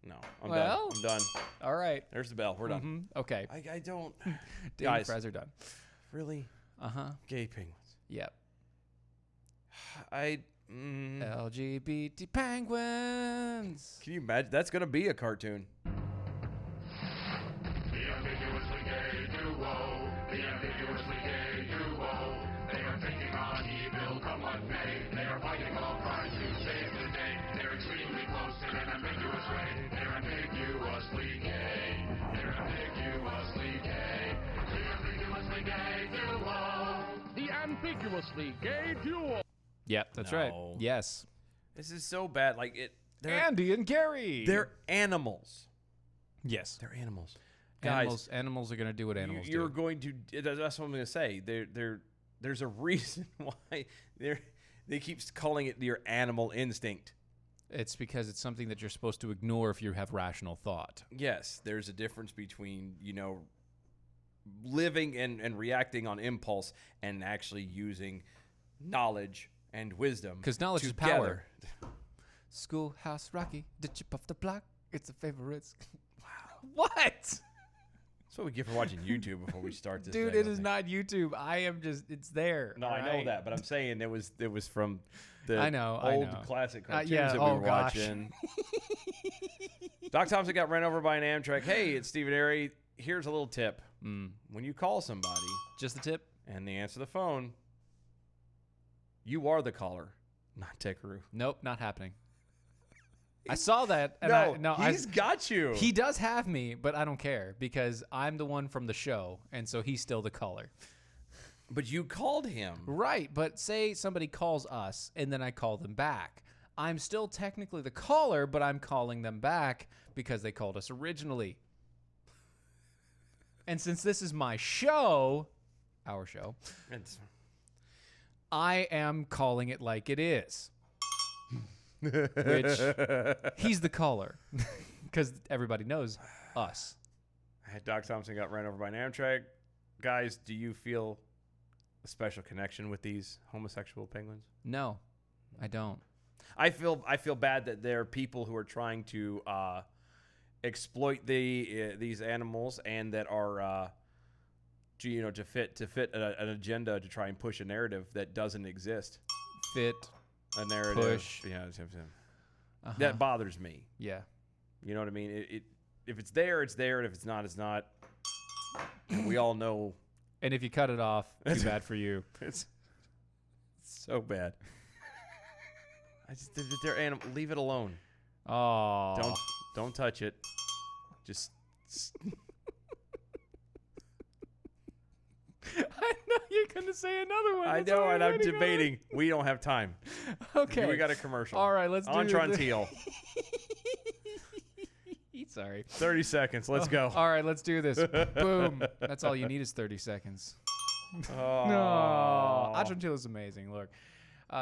Speaker 6: No, I'm
Speaker 5: Well.
Speaker 6: done. I'm done.
Speaker 5: all right.
Speaker 6: There's the bell. We're done.
Speaker 5: Okay.
Speaker 6: I don't.
Speaker 5: Dave
Speaker 6: Guys.
Speaker 5: and Fraz are done.
Speaker 6: Really?
Speaker 5: Uh-huh.
Speaker 6: Gay penguins.
Speaker 5: Yep. LGBT penguins.
Speaker 6: Can you imagine? That's gonna be a cartoon.
Speaker 8: The ambiguously gay duo.
Speaker 5: Yep, that's right.
Speaker 6: No.
Speaker 5: Yes.
Speaker 6: This is so bad. Like it. They're,
Speaker 5: Andy and Gary.
Speaker 6: they're animals.
Speaker 5: yes.
Speaker 6: They're animals. Guys,
Speaker 5: Animals are gonna do what animals
Speaker 6: you're
Speaker 5: do.
Speaker 6: going to. That's what I'm going to say. There's a reason why they keep calling it your animal instinct.
Speaker 5: It's because it's something that you're supposed to ignore if you have rational thought.
Speaker 6: Yes, there's a difference between living and reacting on impulse and actually using knowledge and wisdom.
Speaker 5: Because knowledge is
Speaker 6: together.
Speaker 5: power. Schoolhouse Rocky, the chip off the block. It's a favorite. Wow. What?
Speaker 6: That's what we get for watching YouTube before we start this.
Speaker 5: Dude,
Speaker 6: thing,
Speaker 5: it
Speaker 6: I
Speaker 5: is
Speaker 6: think.
Speaker 5: not YouTube. I am just, it's there.
Speaker 6: No,
Speaker 5: all
Speaker 6: I know
Speaker 5: right?
Speaker 6: that, but I'm saying it was from the
Speaker 5: I know.
Speaker 6: old classic cartoons
Speaker 5: yeah,
Speaker 6: that we
Speaker 5: oh
Speaker 6: were
Speaker 5: gosh.
Speaker 6: watching. Doc Thompson got ran over by an Amtrak. Hey, it's Stephen Airy. Here's a little tip. When you call somebody
Speaker 5: Just the tip?
Speaker 6: and they answer the phone, you are the caller, not Tekaroo.
Speaker 5: Nope, not happening. I saw that. And
Speaker 6: he's got you.
Speaker 5: He does have me, but I don't care because I'm the one from the show, and so he's still the caller.
Speaker 6: But you called him.
Speaker 5: Right, but say somebody calls us, and then I call them back. I'm still technically the caller, but I'm calling them back because they called us originally. And since this is my show, our show,
Speaker 6: It's,
Speaker 5: I am calling it like it is. Which, he's the caller. Because everybody knows us.
Speaker 6: Doc Thompson got ran over by an Amtrak. Guys, do you feel a special connection with these homosexual penguins?
Speaker 5: No, I don't.
Speaker 6: I feel bad that there are people who are trying to exploit these animals and that are to fit an agenda to try and push a narrative that doesn't exist.
Speaker 5: Fit.
Speaker 6: A narrative.
Speaker 5: Push.
Speaker 6: Yeah,
Speaker 5: Uh-huh.
Speaker 6: that bothers me.
Speaker 5: Yeah.
Speaker 6: You know what I mean? It if it's there, it's there, and if it's not, it's not. And we all know
Speaker 5: And if you cut it off, too bad for you.
Speaker 6: it's so bad. They're animal. Leave it alone.
Speaker 5: Oh.
Speaker 6: Don't touch it. Just.
Speaker 5: I know you're going to say another one.
Speaker 6: I
Speaker 5: That's
Speaker 6: know,
Speaker 5: why
Speaker 6: and I'm
Speaker 5: waiting on
Speaker 6: debating. We don't have time.
Speaker 5: it. Okay.
Speaker 6: We got a commercial.
Speaker 5: All right, let's do
Speaker 6: Entron
Speaker 5: this.
Speaker 6: Teal.
Speaker 5: Sorry.
Speaker 6: 30 seconds. Let's go.
Speaker 5: All right, let's do this. Boom. That's all you need is 30 seconds.
Speaker 6: Oh.
Speaker 5: No. Entron Teal is amazing. Look,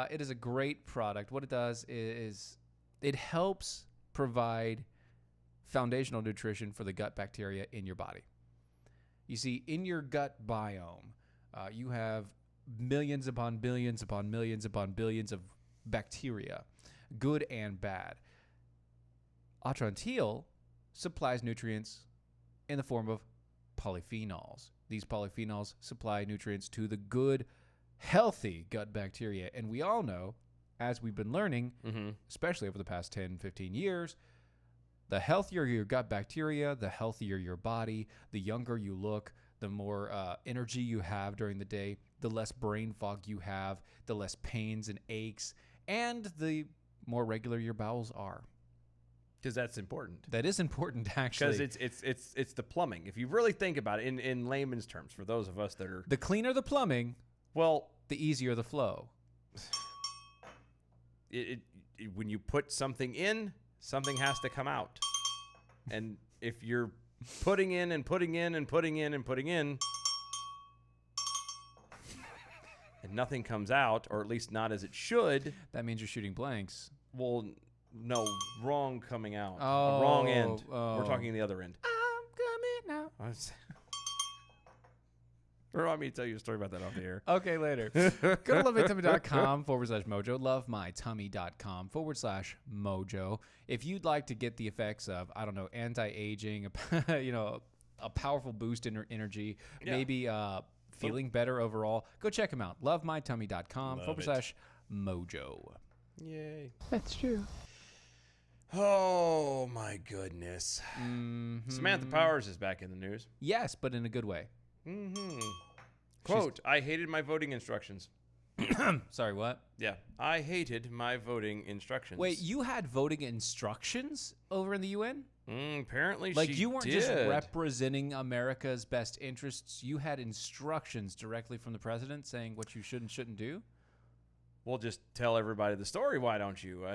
Speaker 5: it is a great product. What it does is It helps provide foundational nutrition for the gut bacteria in your body. You see, in your gut biome, you have millions upon billions upon millions upon billions of bacteria, good and bad. Atrantil supplies nutrients in the form of polyphenols. These polyphenols supply nutrients to the good, healthy gut bacteria. And we all know, as we've been learning, especially over the past 10, 15 years, the healthier your gut bacteria, the healthier your body, the younger you look, the more energy you have during the day, the less brain fog you have, the less pains and aches, and the more regular your bowels are.
Speaker 6: Because that's important.
Speaker 5: That is important, actually.
Speaker 6: Because it's the plumbing. If you really think about it in layman's terms, for those of us that are...
Speaker 5: The cleaner the plumbing,
Speaker 6: well,
Speaker 5: the easier the flow.
Speaker 6: When you put something in, something has to come out. And if you're putting in and putting in and putting in and putting in, and nothing comes out, or at least not as it should...
Speaker 5: That means you're shooting blanks.
Speaker 6: Well, no, wrong coming out.
Speaker 5: Oh,
Speaker 6: Wrong end.
Speaker 5: oh.
Speaker 6: We're talking the other end.
Speaker 5: I'm coming now.
Speaker 6: Remind me to tell you a story about that off the air.
Speaker 5: Okay, later. Go to lovemytummy.com/mojo, lovemytummy.com/mojo. If you'd like to get the effects of, I don't know, anti-aging, a powerful boost in energy, maybe feeling better overall, go check them out. lovemytummy.com/mojo.
Speaker 6: Yay.
Speaker 3: That's true.
Speaker 6: Oh, my goodness. Samantha Powers is back in the news.
Speaker 5: Yes, but in a good way.
Speaker 6: Quote, I hated my voting instructions.
Speaker 5: Sorry, what?
Speaker 6: Yeah, I hated my voting instructions.
Speaker 5: Wait, you had voting instructions over in the UN?
Speaker 6: Apparently
Speaker 5: Like,
Speaker 6: she
Speaker 5: you weren't
Speaker 6: did.
Speaker 5: just representing America's best interests. You had instructions directly from the president saying what you should and shouldn't do?
Speaker 6: We'll just tell everybody the story, why don't you?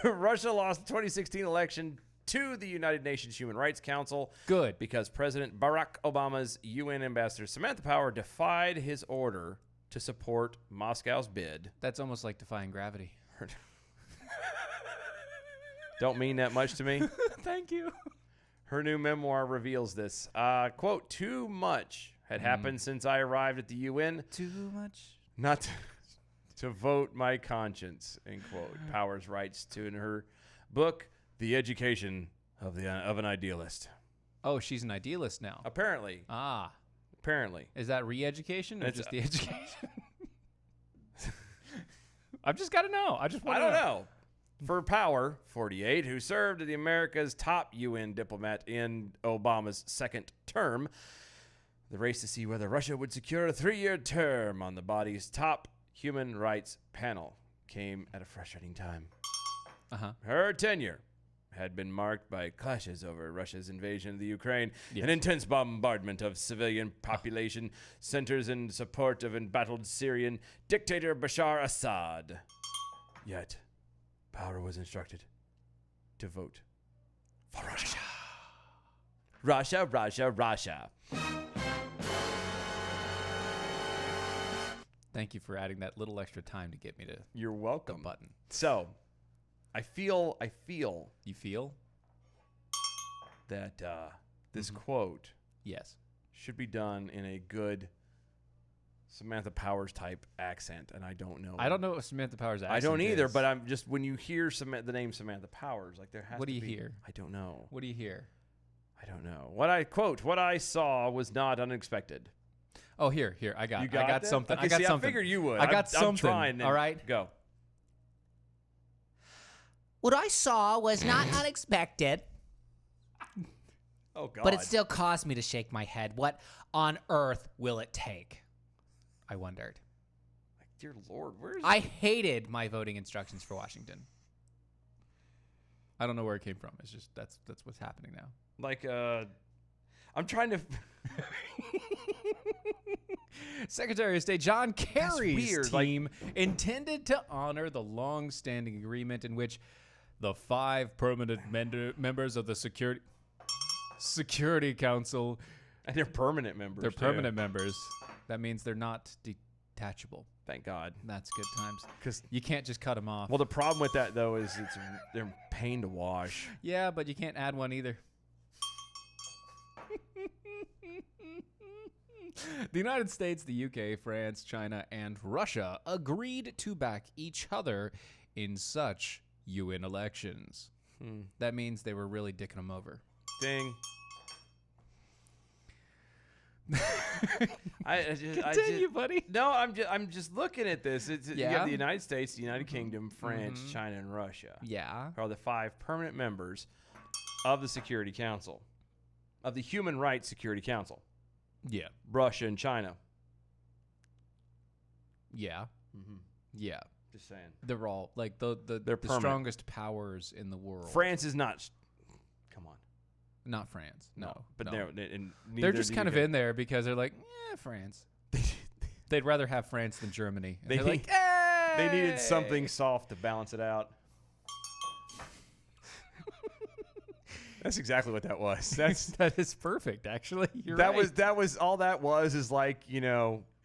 Speaker 6: Russia lost the 2016 election to the United Nations Human Rights Council.
Speaker 5: Good.
Speaker 6: Because President Barack Obama's UN ambassador Samantha Power defied his order to support Moscow's bid.
Speaker 5: That's almost like defying gravity.
Speaker 6: Don't mean that much to me.
Speaker 5: Thank you.
Speaker 6: Her new memoir reveals this. Quote, too much had happened since I arrived at the UN.
Speaker 5: Too much?
Speaker 6: Not to vote my conscience, end quote. Powers writes to in her book, The Education of an Idealist.
Speaker 5: Oh, she's an idealist now.
Speaker 6: Apparently. Apparently.
Speaker 5: Is that re-education or
Speaker 6: It's
Speaker 5: just the education? I've just got to know. I don't
Speaker 6: know. For Power, 48, who served as the America's top UN diplomat in Obama's second term, the race to see whether Russia would secure a 3-year term on the body's top human rights panel came at a frustrating time. Her tenure had been marked by clashes over Russia's invasion of the Ukraine, an intense bombardment of civilian population centers in support of embattled Syrian dictator Bashar Assad. Yet, Power was instructed to vote for Russia. Russia, Russia, Russia.
Speaker 5: Thank you for adding that little extra time to get me to
Speaker 6: You're welcome.
Speaker 5: the button.
Speaker 6: So, I feel
Speaker 5: You feel?
Speaker 6: that this quote
Speaker 5: Yes.
Speaker 6: should be done in a good Samantha Powers type accent, and I don't know.
Speaker 5: I don't know what Samantha Powers accent
Speaker 6: I don't either,
Speaker 5: is.
Speaker 6: but I'm just when you hear the name Samantha Powers, like there has
Speaker 5: What
Speaker 6: to
Speaker 5: do you
Speaker 6: be.
Speaker 5: hear?
Speaker 6: I don't know.
Speaker 5: What do you hear?
Speaker 6: I don't know. What I saw was not unexpected.
Speaker 5: Oh, here. I got
Speaker 6: that?
Speaker 5: something.
Speaker 6: Okay,
Speaker 5: I got
Speaker 6: see,
Speaker 5: something.
Speaker 6: I figured you would.
Speaker 5: I got
Speaker 6: I'm
Speaker 5: something.
Speaker 6: trying.
Speaker 5: All right.
Speaker 6: Go.
Speaker 9: What I saw was not unexpected,
Speaker 6: Oh God.
Speaker 9: but it still caused me to shake my head. What on earth will it take?
Speaker 5: I wondered.
Speaker 6: Dear Lord, where's
Speaker 5: I hated my voting instructions for Washington. I don't know where it came from. It's just that's what's happening now.
Speaker 6: like I'm trying to.
Speaker 5: Secretary of State John Kerry's
Speaker 6: weird, like-
Speaker 5: team intended to honor the long-standing agreement in which the 5 permanent members of the Security Council,
Speaker 6: And they're permanent members.
Speaker 5: they're
Speaker 6: too.
Speaker 5: permanent members. That means they're not detachable.
Speaker 6: Thank God.
Speaker 5: That's good times.
Speaker 6: 'Cause-
Speaker 5: You can't just cut them off.
Speaker 6: Well, the problem with that though is they're a pain to wash.
Speaker 5: Yeah, but you can't add one either. The United States, the UK, France, China, and Russia agreed to back each other in such UN elections. That means they were really dicking them over.
Speaker 6: Ding.
Speaker 5: Continue, buddy.
Speaker 6: No, I'm just looking at this. You
Speaker 5: Yeah?
Speaker 6: have the United States, the United Kingdom, France, China, and Russia.
Speaker 5: Yeah.
Speaker 6: Are the 5 permanent members of the Security Council, of the Human Rights Security Council.
Speaker 5: Yeah.
Speaker 6: Russia and China.
Speaker 5: Yeah. Yeah.
Speaker 6: Just saying.
Speaker 5: They're all like the
Speaker 6: permanent.
Speaker 5: strongest powers in the world.
Speaker 6: France is not. Come on.
Speaker 5: Not France. No.
Speaker 6: But
Speaker 5: no.
Speaker 6: they're
Speaker 5: They're just kind of in there because they're like, yeah, France. They'd rather have France than Germany. And they're like, hey!
Speaker 6: They needed something soft to balance it out. That's exactly what that was.
Speaker 5: That is perfect, actually. You're
Speaker 6: that
Speaker 5: right.
Speaker 6: that was all that was is like,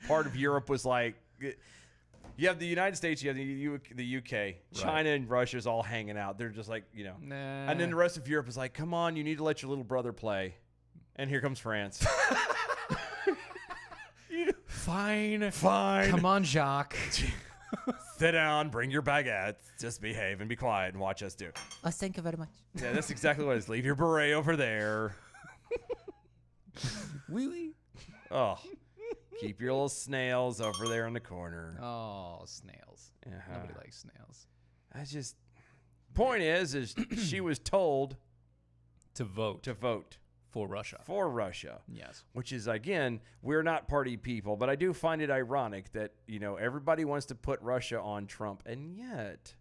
Speaker 6: part of Europe was like, you have the United States, you have the UK, China and Russia's all hanging out. They're just like,
Speaker 5: Nah.
Speaker 6: and then the rest of Europe is like, come on, you need to let your little brother play. And here comes France.
Speaker 5: Fine.
Speaker 6: Fine.
Speaker 5: Come on, Jacques.
Speaker 6: Sit down, bring your baguettes, just behave and be quiet and watch us do.
Speaker 9: Oh, thank you very much.
Speaker 6: Yeah, that's exactly what it is. Leave your beret over there.
Speaker 5: Wee.
Speaker 6: Oh, keep your little snails over there in the corner.
Speaker 5: Oh, snails.
Speaker 6: Uh-huh.
Speaker 5: Nobody likes snails.
Speaker 6: I just. Point is she was told
Speaker 5: To vote for Russia.
Speaker 6: for Russia.
Speaker 5: Yes.
Speaker 6: Which is, again, we're not party people, but I do find it ironic that, everybody wants to put Russia on Trump, and yet,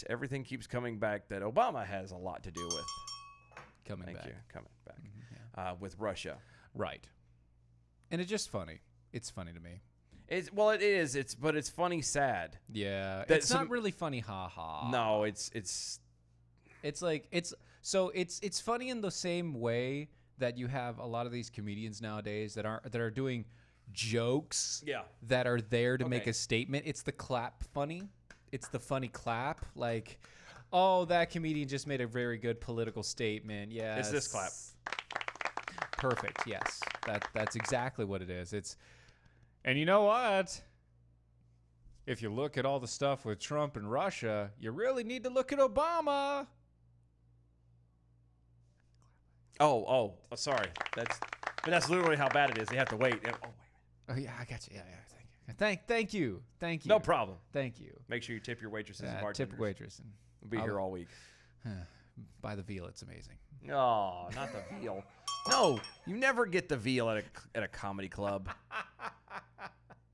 Speaker 6: everything keeps coming back that Obama has a lot to do with.
Speaker 5: Coming
Speaker 6: Thank
Speaker 5: back.
Speaker 6: you. Coming back. With Russia.
Speaker 5: Right. And it's just funny. It's funny to me.
Speaker 6: It is. But it's funny, sad.
Speaker 5: Yeah.
Speaker 6: That
Speaker 5: It's not really funny, ha.
Speaker 6: No, it's
Speaker 5: like it's funny in the same way that you have a lot of these comedians nowadays that are doing jokes that are there to make a statement. It's the clap funny. It's the funny clap. Like, oh, that comedian just made a very good political statement. Yeah.
Speaker 6: It's this clap.
Speaker 5: Perfect. Yes. That's exactly what it is. And you know what? If you look at all the stuff with Trump and Russia, you really need to look at Obama.
Speaker 6: Oh, sorry. That's literally how bad it is. They have to wait. Oh, wait.
Speaker 5: Oh yeah, I got you. Yeah. Thank you.
Speaker 6: No problem.
Speaker 5: Thank you.
Speaker 6: Make sure you tip your waitresses and bartenders.
Speaker 5: Tip waitress and
Speaker 6: We'll be here all week.
Speaker 5: buy the veal. It's amazing.
Speaker 6: Oh, not the veal. No, you never get the veal at a comedy club.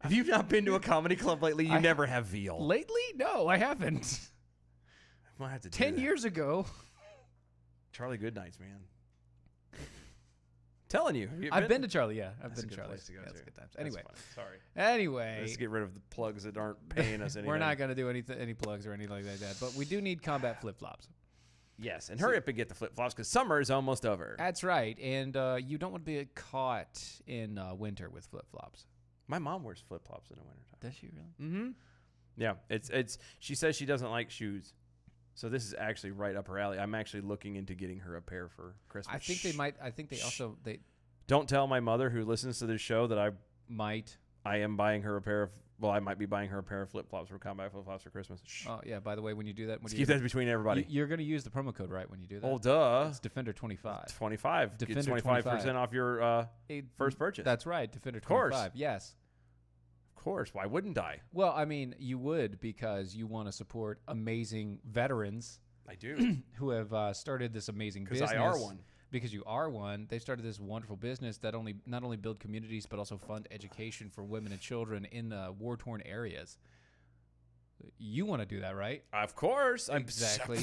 Speaker 6: Have you not been to a comedy club lately? You never have veal.
Speaker 5: Lately? No, I haven't.
Speaker 6: I might have to do
Speaker 5: 10
Speaker 6: that.
Speaker 5: years ago.
Speaker 6: Charlie Goodnights, man. Telling you.
Speaker 5: I've been to Charlie, yeah. I've
Speaker 6: That's
Speaker 5: been
Speaker 6: a
Speaker 5: to
Speaker 6: good
Speaker 5: Charlie.
Speaker 6: place to go
Speaker 5: Yeah, that's
Speaker 6: to.
Speaker 5: good times.
Speaker 6: That's
Speaker 5: Anyway.
Speaker 6: funny. Sorry.
Speaker 5: Anyway.
Speaker 6: Let's get rid of the plugs that aren't paying us anything.
Speaker 5: We're not going to do any plugs or anything like that. But we do need combat flip-flops.
Speaker 6: Yes, and hurry up and get the flip-flops because summer is almost over.
Speaker 5: That's right. And you don't want to be caught in winter with flip-flops.
Speaker 6: My mom wears flip-flops in the wintertime.
Speaker 5: Does she really?
Speaker 6: Mm-hmm. Yeah, it's. She says she doesn't like shoes, so this is actually right up her alley. I'm actually looking into getting her a pair for Christmas.
Speaker 5: I think they might. I think they also they
Speaker 6: don't tell my mother who listens to this show that I am buying her a pair of. Well, I might be buying her a pair of flip-flops for combat flip-flops for Christmas. Shh.
Speaker 5: Oh yeah. By the way, when you do that,
Speaker 6: keep that between everybody.
Speaker 5: You're going to use the promo code, right? When you do that.
Speaker 6: Oh, duh.
Speaker 5: It's Defender 25.
Speaker 6: 25.
Speaker 5: Defender
Speaker 6: Get 25% off your first purchase.
Speaker 5: That's right. Defender 25.
Speaker 6: Of course.
Speaker 5: Yes.
Speaker 6: Of course. Why wouldn't I?
Speaker 5: Well, I mean, you would because you want to support amazing veterans.
Speaker 6: I do.
Speaker 5: Who have started this amazing business.
Speaker 6: Because I are one.
Speaker 5: Because you are one. They started this wonderful business that not only build communities but also fund education for women and children in war-torn areas. You want to do that, right?
Speaker 6: Of course.
Speaker 5: Exactly.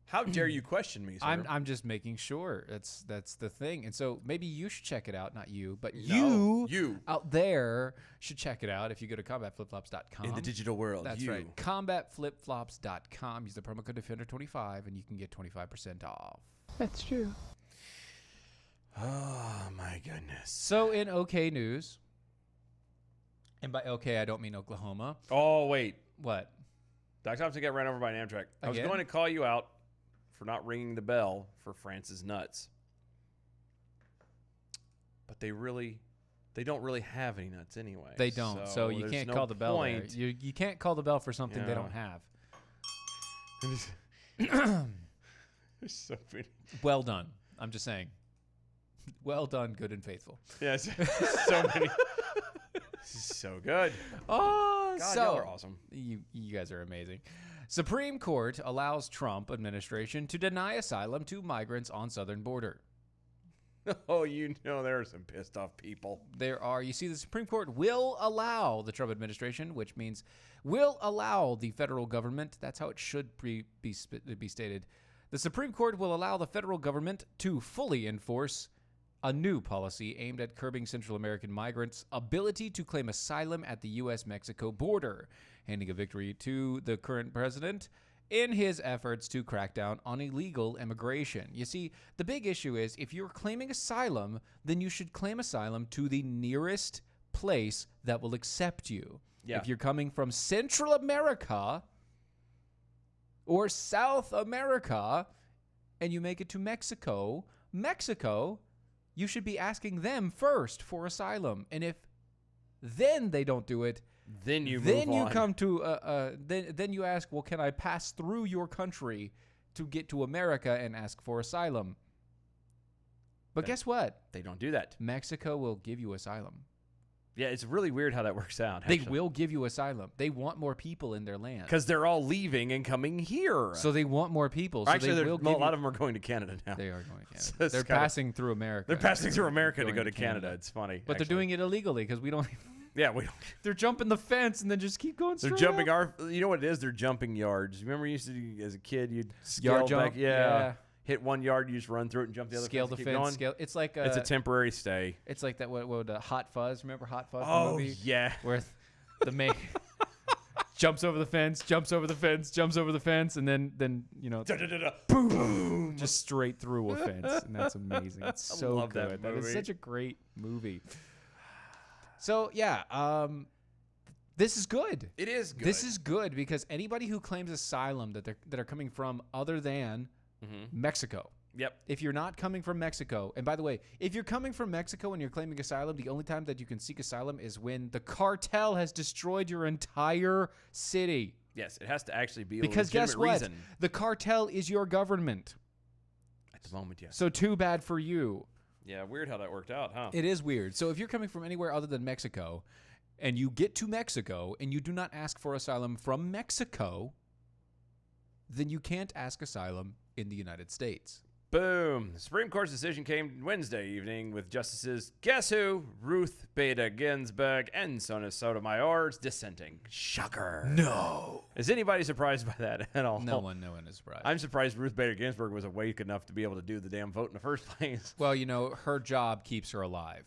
Speaker 6: How dare you question me, sir?
Speaker 5: I'm just making sure. That's the thing. And so maybe you should check it out. Not you, but
Speaker 6: you
Speaker 5: out there should check it out if you go to combatflipflops.com.
Speaker 6: In the digital world.
Speaker 5: That's right. Combatflipflops.com. Use the promo code Defender25 and you can get 25% off.
Speaker 9: That's true.
Speaker 6: Oh, my goodness.
Speaker 5: So in OK News, And by okay, I don't mean Oklahoma.
Speaker 6: Oh, wait.
Speaker 5: What?
Speaker 6: Doc Thompson got ran over by an Amtrak. I was
Speaker 5: Again?
Speaker 6: going to call you out for not ringing the bell for France's nuts. But they don't really have any nuts anyway.
Speaker 5: They don't. So you
Speaker 6: there's
Speaker 5: can't
Speaker 6: no
Speaker 5: call the bell there.
Speaker 6: point.
Speaker 5: You can't call the bell for something they
Speaker 6: Yeah.
Speaker 5: don't have.
Speaker 6: There's so many.
Speaker 5: Well done. I'm just saying. Well done, good and faithful.
Speaker 6: Yes. So many. This is so good.
Speaker 5: Oh,
Speaker 6: God,
Speaker 5: so
Speaker 6: y'all are awesome.
Speaker 5: You guys are amazing. Supreme Court allows Trump administration to deny asylum to migrants on southern border.
Speaker 6: Oh, you know there are some pissed off people.
Speaker 5: There are, you see, the Supreme Court will allow the Trump administration, which means will allow the federal government. That's how it should be stated. The Supreme Court will allow the federal government to fully enforce a new policy aimed at curbing Central American migrants' ability to claim asylum at the U.S.-Mexico border, handing a victory to the current president in his efforts to crack down on illegal immigration. You see, the big issue is if you're claiming asylum, then you should claim asylum to the nearest place that will accept you.
Speaker 6: Yeah.
Speaker 5: If you're coming from Central America or South America and you make it to Mexico, you should be asking them first for asylum. And if then they don't do it,
Speaker 6: Then you
Speaker 5: come to then you ask, well, can I pass through your country to get to America and ask for asylum? But guess what?
Speaker 6: They don't do that.
Speaker 5: Mexico will give you asylum.
Speaker 6: Yeah, it's really weird how that works out.
Speaker 5: They will give you asylum. They want more people in their land.
Speaker 6: Because they're all leaving and coming here.
Speaker 5: So they want more people. So
Speaker 6: Actually,
Speaker 5: they will
Speaker 6: a lot of them are going to Canada now.
Speaker 5: They are going to Canada.
Speaker 6: So it's
Speaker 5: They're
Speaker 6: kinda-
Speaker 5: passing through America.
Speaker 6: They're passing through America to
Speaker 5: Going
Speaker 6: go to Canada. It's funny.
Speaker 5: But they're doing it illegally because we don't.
Speaker 6: Yeah, we don't.
Speaker 5: They're jumping the fence and then just keep going straight
Speaker 6: They're jumping
Speaker 5: up.
Speaker 6: You know what it is? They're jumping yards. Remember you used to do, as a kid, you'd
Speaker 5: Yard
Speaker 6: scale
Speaker 5: jump?
Speaker 6: back. Yeah. Hit 1 yard, you just run through it and jump the other
Speaker 5: Scale
Speaker 6: fence
Speaker 5: the
Speaker 6: and keep
Speaker 5: fence.
Speaker 6: going.
Speaker 5: Scale. It's like
Speaker 6: It's a temporary stay.
Speaker 5: It's like that. What Hot Fuzz? Remember Hot Fuzz?
Speaker 6: Oh,
Speaker 5: the movie?
Speaker 6: yeah.
Speaker 5: Where the main jumps over the fence, jumps over the fence, jumps over the fence, and then you know, boom, just straight through a fence, and that's amazing. It's so
Speaker 6: love that
Speaker 5: good. That is
Speaker 6: movie.
Speaker 5: such a great movie. So yeah, this is good.
Speaker 6: It is good.
Speaker 5: This is good because anybody who claims asylum that are coming from other than Mexico.
Speaker 6: Yep.
Speaker 5: If you're not coming from Mexico, and by the way, if you're coming from Mexico and you're claiming asylum, the only time that you can seek asylum is when the cartel has destroyed your entire city.
Speaker 6: Yes, it has to actually be
Speaker 5: Because
Speaker 6: a
Speaker 5: guess
Speaker 6: legitimate
Speaker 5: what?
Speaker 6: reason.
Speaker 5: The cartel is your government.
Speaker 6: At the moment, yes.
Speaker 5: So too bad for you.
Speaker 6: Yeah, weird how that worked out, huh?
Speaker 5: It is weird. So if you're coming from anywhere other than Mexico, and you get to Mexico and you do not ask for asylum from Mexico, then you can't ask asylum in the United States.
Speaker 6: Boom. The Supreme Court's decision came Wednesday evening with Justices, guess who? Ruth Bader Ginsburg and Sonia Sotomayor's dissenting. Shocker.
Speaker 5: No.
Speaker 6: Is anybody surprised by that at all?
Speaker 5: No one is surprised.
Speaker 6: I'm surprised Ruth Bader Ginsburg was awake enough to be able to do the damn vote in the first place.
Speaker 5: Well, you know, her job keeps her alive.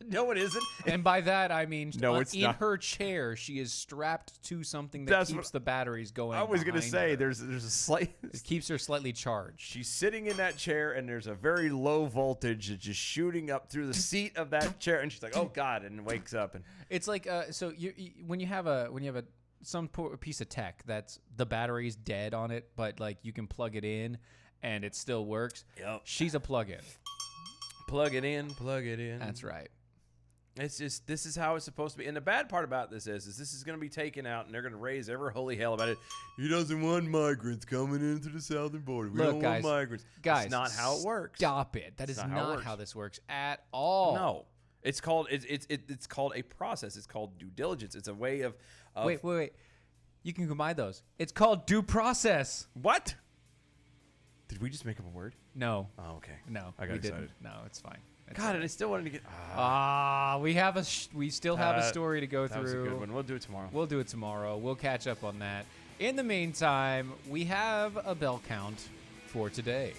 Speaker 6: No, it isn't.
Speaker 5: And by that, I mean
Speaker 6: No, it's
Speaker 5: in
Speaker 6: not.
Speaker 5: her chair, she is strapped to something that
Speaker 6: That's
Speaker 5: keeps
Speaker 6: what-
Speaker 5: the batteries going.
Speaker 6: I was
Speaker 5: going to
Speaker 6: say there's a slight.
Speaker 5: It keeps her slightly charged.
Speaker 6: She's sitting in that chair, and there's a very low voltage that's just shooting up through the seat of that chair, and she's like, "Oh God!" and wakes up. And
Speaker 5: It's like so you when you have a some piece of tech that's the battery's dead on it, but like you can plug it in and it still works.
Speaker 6: Yep.
Speaker 5: She's a plug-in.
Speaker 6: Plug it in, plug it in.
Speaker 5: That's right.
Speaker 6: It's just this is how it's supposed to be. And the bad part about this is this is going to be taken out, and they're going to raise every holy hell about it. He doesn't want migrants coming into the southern border. We
Speaker 5: Look,
Speaker 6: don't
Speaker 5: guys,
Speaker 6: want migrants.
Speaker 5: Guys,
Speaker 6: That's not how it works.
Speaker 5: Stop it. That is
Speaker 6: That's not how it
Speaker 5: not
Speaker 6: works.
Speaker 5: how this works at all.
Speaker 6: No, it's called it's called a process. It's called due diligence. It's a way of
Speaker 5: Wait. You can combine those. It's called due process.
Speaker 6: What? Did we just make up a word?
Speaker 5: No.
Speaker 6: Oh, okay.
Speaker 5: No.
Speaker 6: I got
Speaker 5: we
Speaker 6: excited.
Speaker 5: didn't. No, it's fine. It's
Speaker 6: God,
Speaker 5: fine.
Speaker 6: and I still wanted to get.
Speaker 5: We still have a story to go
Speaker 6: That
Speaker 5: through.
Speaker 6: was a good one. We'll do it tomorrow.
Speaker 5: We'll do it tomorrow. We'll catch up on that. In the meantime, we have a bell count for today.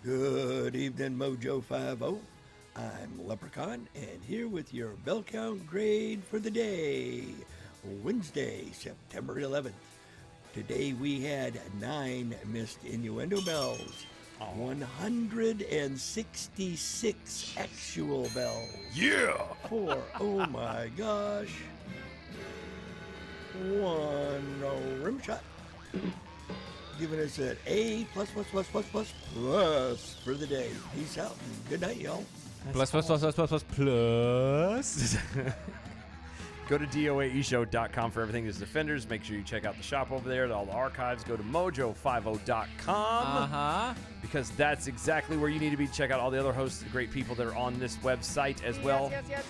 Speaker 10: Good evening, Mojo 50. I'm Leprechaun, and here with your bell count grade for the day, Wednesday, September 11th. Today we had 9 missed innuendo bells. 166 actual bells.
Speaker 4: Yeah.
Speaker 10: For, oh my gosh, 1 rim shot. Giving us an A plus for the day. Peace out and good night, y'all.
Speaker 5: Plus.
Speaker 6: Go to DOAEshow.com for everything as Defenders. Make sure you check out the shop over there, all the archives. Go to mojo50.com because that's exactly where you need to be. Check out all the other hosts, the great people that are on this website as well.
Speaker 9: Yes.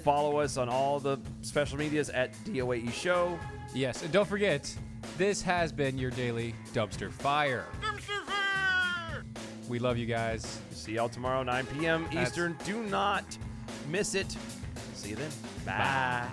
Speaker 6: Follow us on all the special medias at DOAE Show.
Speaker 5: Yes, and don't forget, this has been your daily Dumpster Fire. Dumpster Fire! We love you guys.
Speaker 6: See y'all tomorrow, 9 p.m. Eastern. Do not miss it. See you then. Bye.